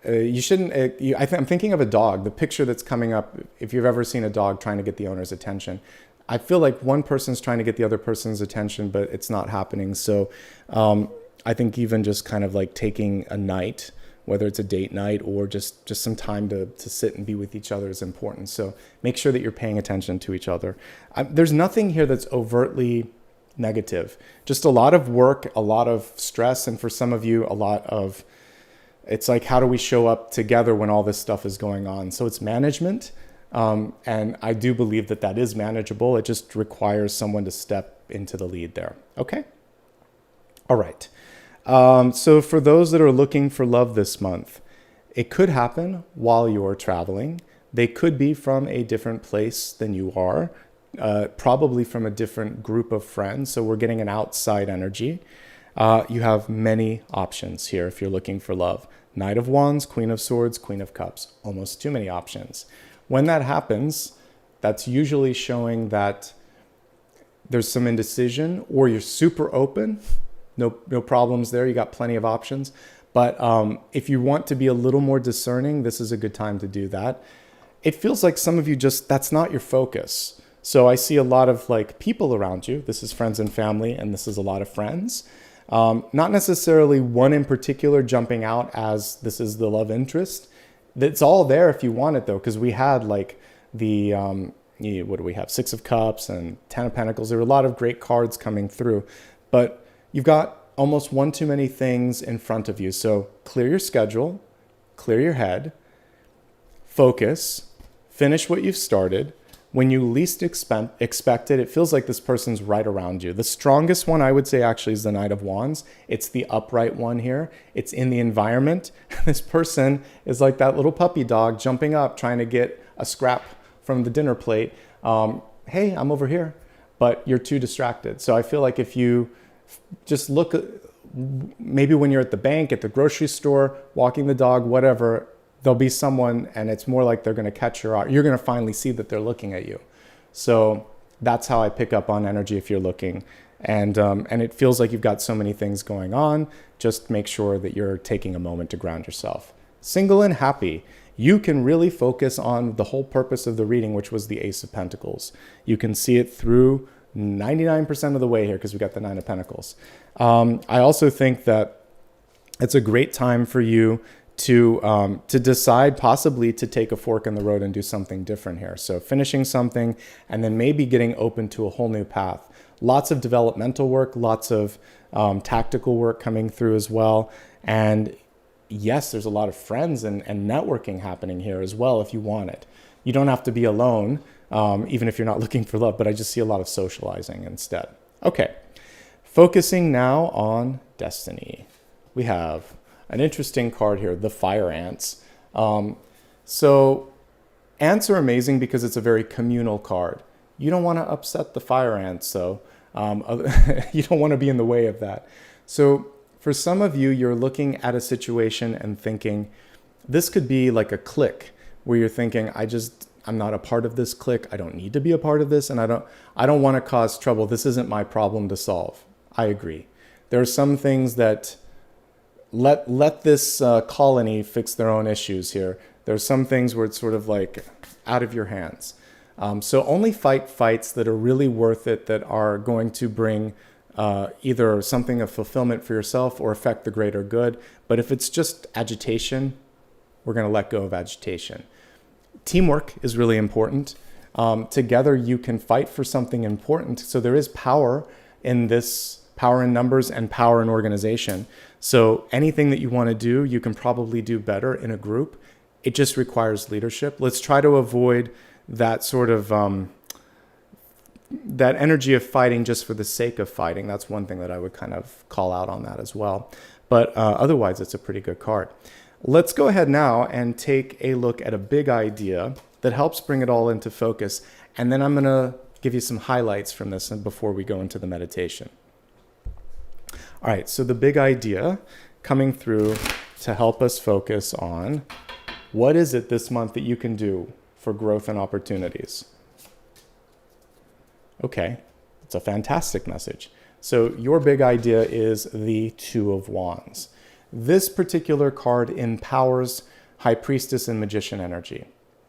you shouldn't, I'm thinking of a dog, the picture that's coming up, if you've ever seen a dog trying to get the owner's attention. I feel like one person's trying to get the other person's attention, but it's not happening. So I think even just kind of like taking a night, whether it's a date night or just some time to sit and be with each other is important. So make sure that you're paying attention to each other. There's nothing here that's overtly negative, just a lot of work, a lot of stress. And for some of you, a lot of, it's like, how do we show up together when all this stuff is going on? So it's management. And I do believe that that is manageable. It just requires someone to step into the lead there. Okay. All right. So for those that are looking for love this month, it could happen while you're traveling. They could be from a different place than you are, probably from a different group of friends. So we're getting an outside energy. You have many options here if you're looking for love. Knight of Wands, Queen of Swords, Queen of Cups. Almost too many options. When that happens, that's usually showing that there's some indecision, or you're super open. No problems there. You got plenty of options. But if you want to be a little more discerning, this is a good time to do that. It feels like some of you just, that's not your focus. So I see a lot of like people around you. This is friends and family, and this is a lot of friends. Not necessarily one in particular jumping out as this is the love interest. It's all there if you want it though, because we had like the, what do we have? 6 of Cups and 10 of Pentacles. There were a lot of great cards coming through, but you've got almost one too many things in front of you. So clear your schedule, clear your head, focus, finish what you've started. When you least expect it, it feels like this person's right around you. The strongest one I would say actually is the Knight of Wands. It's the upright one here. It's in the environment. This person is like that little puppy dog jumping up, trying to get a scrap from the dinner plate. Hey, I'm over here, but you're too distracted. So I feel like if you just look, maybe when you're at the bank, at the grocery store, walking the dog, whatever, there'll be someone, and it's more like they're going to catch your eye. You're going to finally see that they're looking at you. So that's how I pick up on energy if you're looking. And it feels like you've got so many things going on. Just make sure that you're taking a moment to ground yourself. Single and happy. You can really focus on the whole purpose of the reading, which was the Ace of Pentacles. You can see it through 99% of the way here because we got the 9 of Pentacles. I also think that it's a great time for you to decide possibly to take a fork in the road and do something different here. So finishing something and then maybe getting open to a whole new path. Lots of developmental work, lots of tactical work coming through as well. And yes, there's a lot of friends and networking happening here as well if you want it. You don't have to be alone, even if you're not looking for love, but I just see a lot of socializing instead. Okay, focusing now on destiny. We have an interesting card here, the Fire Ants. So ants are amazing because it's a very communal card. You don't want to upset the fire ants, so you don't want to be in the way of that. So for some of you, you're looking at a situation and thinking, this could be like a clique where you're thinking, I'm not a part of this clique. I don't need to be a part of this. And I don't want to cause trouble. This isn't my problem to solve. I agree. There are some things that let this colony fix their own issues here. There's some things where it's sort of like out of your hands. So only fight fights that are really worth it, that are going to bring either something of fulfillment for yourself or affect the greater good. But if it's just agitation, we're going to let go of agitation. Teamwork is really important. Together you can fight for something important. So there is power in this, power in numbers and power in organization. So anything that you want to do, you can probably do better in a group. It just requires leadership. Let's try to avoid that sort of that energy of fighting just for the sake of fighting. That's one thing that I would kind of call out on that as well. But otherwise, it's a pretty good card. Let's go ahead now and take a look at a big idea that helps bring it all into focus. And then I'm going to give you some highlights from this before we go into the meditation. All right, so the big idea coming through to help us focus on what is it this month that you can do for growth and opportunities. Okay, it's a fantastic message. So your big idea is the Two of Wands. This particular card empowers High Priestess and Magician energy.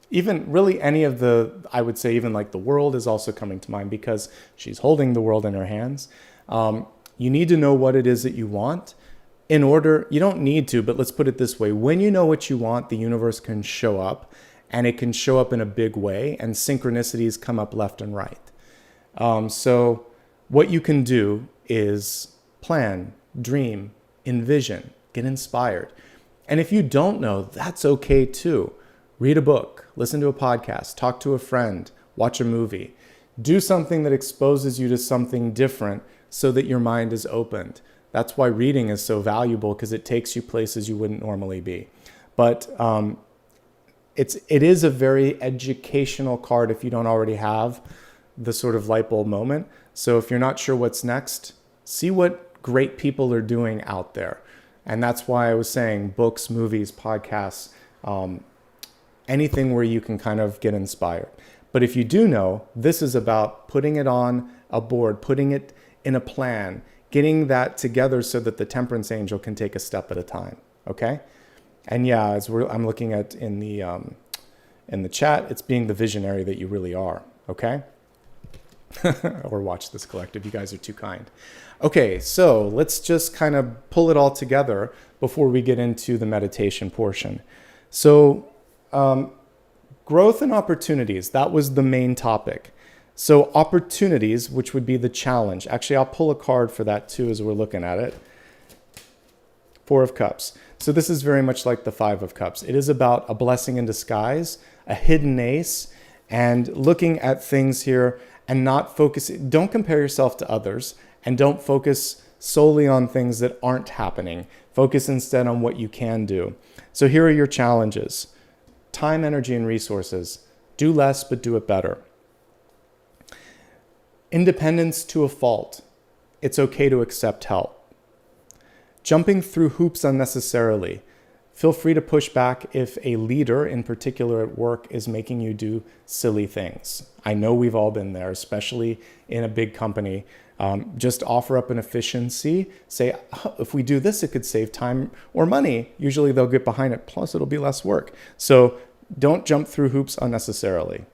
Even really any of the, I would say even like the World is also coming to mind because she's holding the world in her hands. You need to know what it is that you want in order, you don't need to, but let's put it this way. When you know what you want, the universe can show up, and it can show up in a big way, and synchronicities come up left and right. So what you can do is plan, dream, envision, get inspired. And if you don't know, that's okay too. Read a book, listen to a podcast, talk to a friend, watch a movie. Do something that exposes you to something different so that your mind is opened. That's why reading is so valuable, because it takes you places you wouldn't normally be. But it is a very educational card if you don't already have the sort of light bulb moment. So if you're not sure what's next, see what great people are doing out there. And that's why I was saying books, movies, podcasts, anything where you can kind of get inspired. But if you do know, this is about putting it on a board, putting it in a plan, getting that together so that the temperance angel can take a step at a time. Okay? And yeah, as I'm looking at in the chat, it's being the visionary that you really are. Okay? Or watch this collective. You guys are too kind. Okay, so let's just kind of pull it all together before we get into the meditation portion. So growth and opportunities, that was the main topic. So opportunities, which would be the challenge. Actually, I'll pull a card for that too as we're looking at it. Four of Cups. So this is very much like the Five of Cups. It is about a blessing in disguise, a hidden ace, and looking at things here and not focusing. Don't compare yourself to others, and don't focus solely on things that aren't happening. Focus instead on what you can do. So here are your challenges. Time, energy, and resources. Do less, but do it better. Independence to a fault. It's okay to accept help. Jumping through hoops unnecessarily. Feel free to push back if a leader, in particular at work, is making you do silly things. I know we've all been there, especially in a big company. Just offer up an efficiency. Say, oh, if we do this, it could save time or money. Usually they'll get behind it. Plus, it'll be less work. So don't jump through hoops unnecessarily.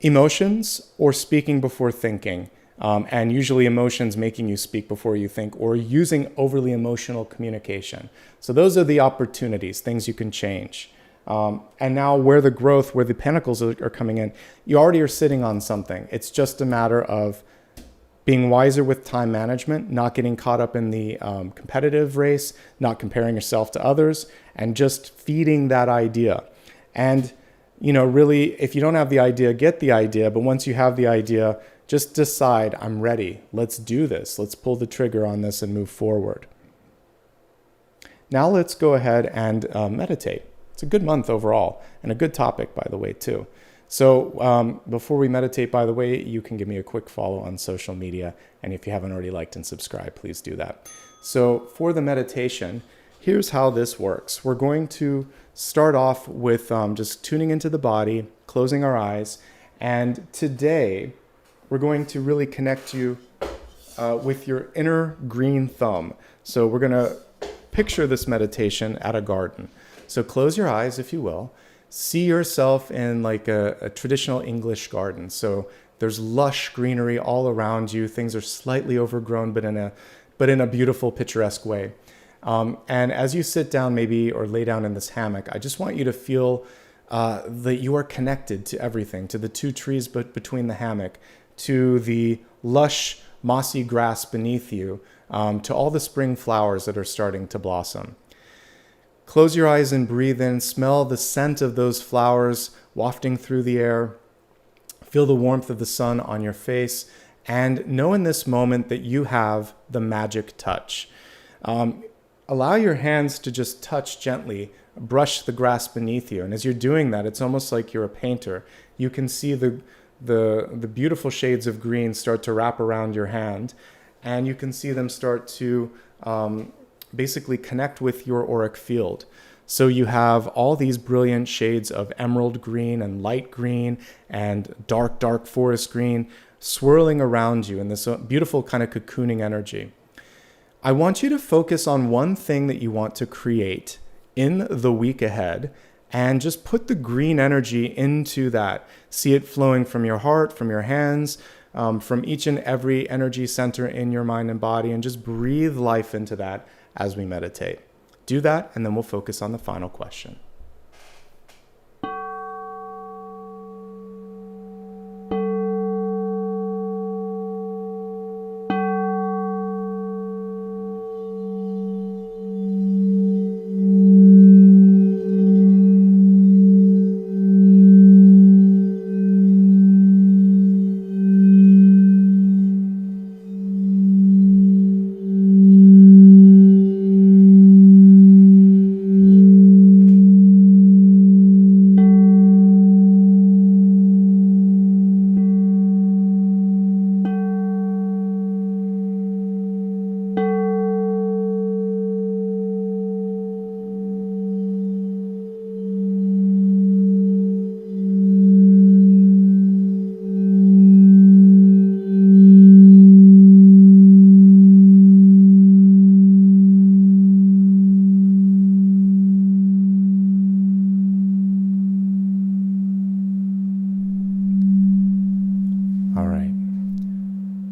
Emotions or speaking before thinking. And usually emotions making you speak before you think, or using overly emotional communication. So those are the opportunities, things you can change. And now where the growth, where the Pentacles are coming in, you already are sitting on something. It's just a matter of being wiser with time management, not getting caught up in the competitive race, not comparing yourself to others, and just feeding that idea. And, you know, really, if you don't have the idea, get the idea. But once you have the idea, just decide, I'm ready. Let's do this. Let's pull the trigger on this and move forward. Now let's go ahead and meditate. It's a good month overall, and a good topic, by the way, too. So before we meditate, by the way, you can give me a quick follow on social media. And if you haven't already liked and subscribed, please do that. So for the meditation, here's how this works. We're going to start off with just tuning into the body, closing our eyes, and today we're going to really connect you with your inner green thumb. So we're going to picture this meditation at a garden. So close your eyes, if you will. See yourself in like a traditional English garden. So there's lush greenery all around you. Things are slightly overgrown, but in a beautiful, picturesque way. And as you sit down maybe or lay down in this hammock, I just want you to feel that you are connected to everything, to the two trees between the hammock, to the lush, mossy grass beneath you, to all the spring flowers that are starting to blossom. Close your eyes and breathe in. Smell the scent of those flowers wafting through the air. Feel the warmth of the sun on your face. And know in this moment that you have the magic touch. Allow your hands to just touch gently, brush the grass beneath you. And as you're doing that, it's almost like you're a painter. You can see the beautiful shades of green start to wrap around your hand. And you can see them start to basically connect with your auric field. So you have all these brilliant shades of emerald green and light green and dark, dark forest green swirling around you in this beautiful kind of cocooning energy. I want you to focus on one thing that you want to create in the week ahead and just put the green energy into that. See it flowing from your heart, from your hands, from each and every energy center in your mind and body, and just breathe life into that as we meditate. Do that, and then we'll focus on the final question.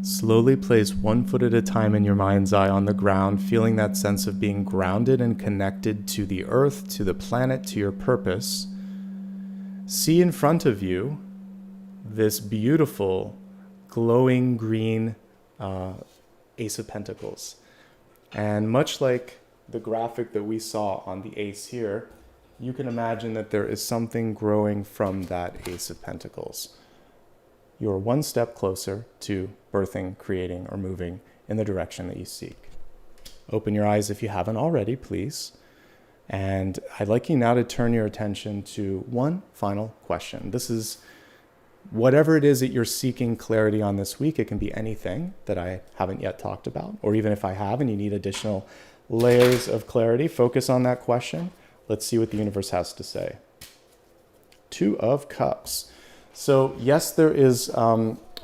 Slowly place one foot at a time in your mind's eye on the ground, feeling that sense of being grounded and connected to the earth, to the planet, to your purpose. See in front of you this beautiful, glowing green Ace of Pentacles. And much like the graphic that we saw on the Ace here, you can imagine that there is something growing from that Ace of Pentacles. You're one step closer to birthing, creating, or moving in the direction that you seek. Open your eyes if you haven't already, please. And I'd like you now to turn your attention to one final question. This is whatever it is that you're seeking clarity on this week. It can be anything that I haven't yet talked about, or even if I have and you need additional layers of clarity, focus on that question. Let's see what the universe has to say. Two of Cups. So yes, there is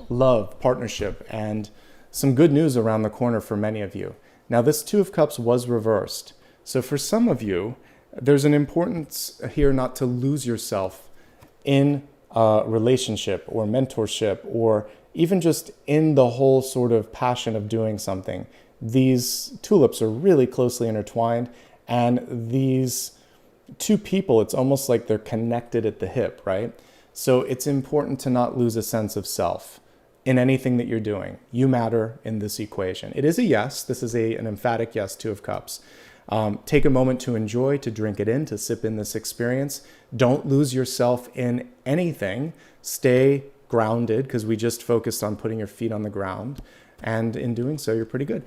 love, partnership, and some good news around the corner for many of you. Now, this Two of Cups was reversed. So for some of you, there's an importance here not to lose yourself in a relationship or mentorship, or even just in the whole sort of passion of doing something. These tulips are really closely intertwined, and these two people, it's almost like they're connected at the hip, right? So it's important to not lose a sense of self in anything that you're doing. You matter in this equation. It is a yes. This is an emphatic yes, Two of Cups. Take a moment to enjoy, to drink it in, to sip in this experience. Don't lose yourself in anything. Stay grounded, because we just focused on putting your feet on the ground. And in doing so, you're pretty good.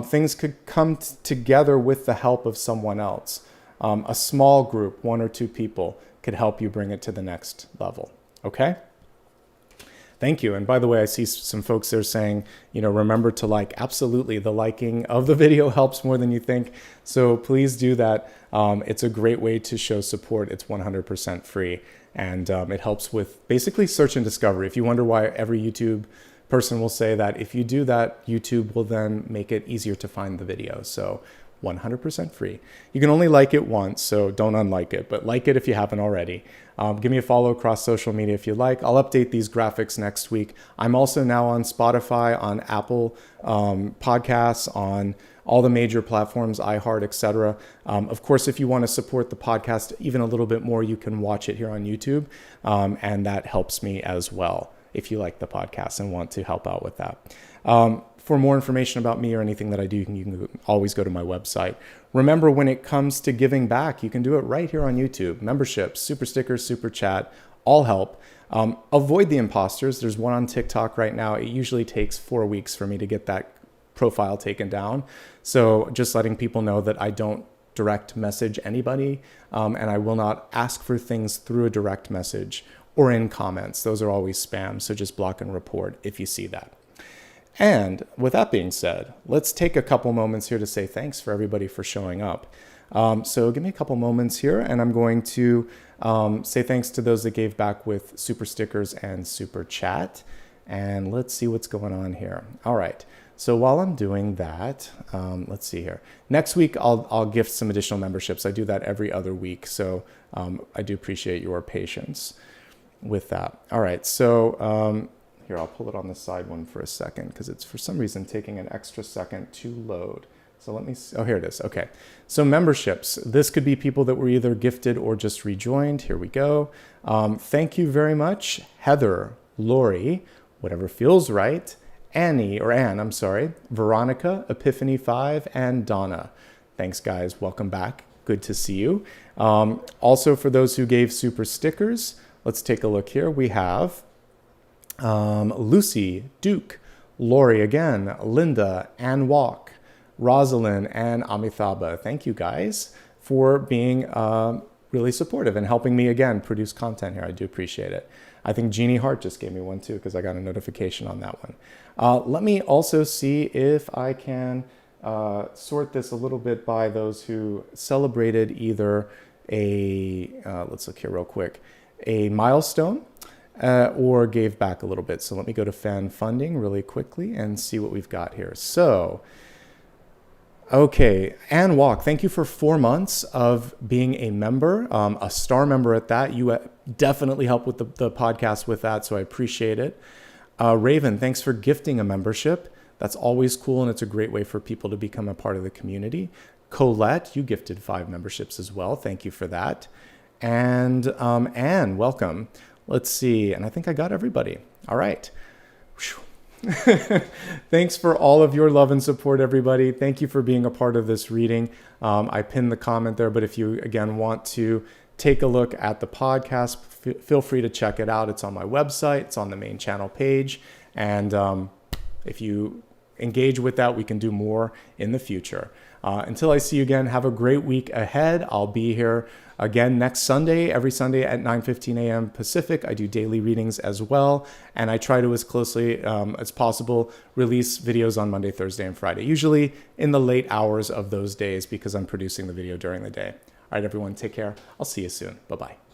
Things could come together with the help of someone else. A small group, one or two people, could help you bring it to the next level. Okay? Thank you. And by the way, I see some folks there saying, remember to like. Absolutely. The liking of the video helps more than you think. So please do that. It's a great way to show support. It's 100% free. And it helps with basically search and discovery. If you wonder why every YouTube person will say that, if you do that, YouTube will then make it easier to find the video. So 100% free. You can only like it once, so don't unlike it, but like it if you haven't already. Give me a follow across social media if you like. I'll update these graphics next week. I'm also now on Spotify, on Apple Podcasts, on all the major platforms, iHeart, etc. Of course, if you want to support the podcast even a little bit more, you can watch it here on YouTube, and that helps me as well if you like the podcast and want to help out with that. For more information about me or anything that I do, you can always go to my website. Remember, when it comes to giving back, you can do it right here on YouTube. Memberships, super stickers, super chat, all help. Avoid the imposters. There's one on TikTok right now. It usually takes 4 weeks for me to get that profile taken down. So just letting people know that I don't direct message anybody, and I will not ask for things through a direct message or in comments. Those are always spam. So just block and report if you see that. And with that being said, let's take a couple moments here to say thanks for everybody for showing up. So give me a couple moments here, and I'm going to say thanks to those that gave back with super stickers and super chat. And let's see what's going on here. All right. So while I'm doing that, let's see here. Next week, I'll gift some additional memberships. I do that every other week. So I do appreciate your patience with that. All right. So here, I'll pull it on the side one for a second because it's for some reason taking an extra second to load. So let me see. Oh, here it is. Okay. So memberships. This could be people that were either gifted or just rejoined. Here we go. Thank you very much. Heather, Lori, whatever feels right. Anne, I'm sorry. Veronica, Epiphany 5, and Donna. Thanks, guys. Welcome back. Good to see you. Also, for those who gave super stickers, let's take a look here. We have Lucy, Duke, Lori again, Linda, Ann Walk, Rosalind, and Amithaba. Thank you guys for being really supportive and helping me again produce content here. I do appreciate it. I think Jeannie Hart just gave me one too because I got a notification on that one. Let me also see if I can sort this a little bit by those who celebrated either let's look here real quick, a milestone or gave back a little bit. So let me go to fan funding really quickly and see what we've got here. So, okay, Ann Walk, thank you for 4 months of being a member, a star member at that. You definitely helped with the podcast with that, so I appreciate it. Raven, thanks for gifting a membership. That's always cool, and it's a great way for people to become a part of the community. Colette, you gifted 5 memberships as well. Thank you for that. And Anne, welcome. Let's see, and I think I got everybody. All right. Thanks for all of your love and support, everybody. Thank you for being a part of this reading. I pinned the comment there, but if you, again, want to take a look at the podcast, feel free to check it out. It's on my website. It's on the main channel page. And if you engage with that, we can do more in the future. Until I see you again, have a great week ahead. I'll be here again next Sunday, every Sunday at 9:15 a.m. Pacific. I do daily readings as well, and I try to, as closely as possible, release videos on Monday, Thursday, and Friday, usually in the late hours of those days because I'm producing the video during the day. All right, everyone, take care. I'll see you soon. Bye-bye.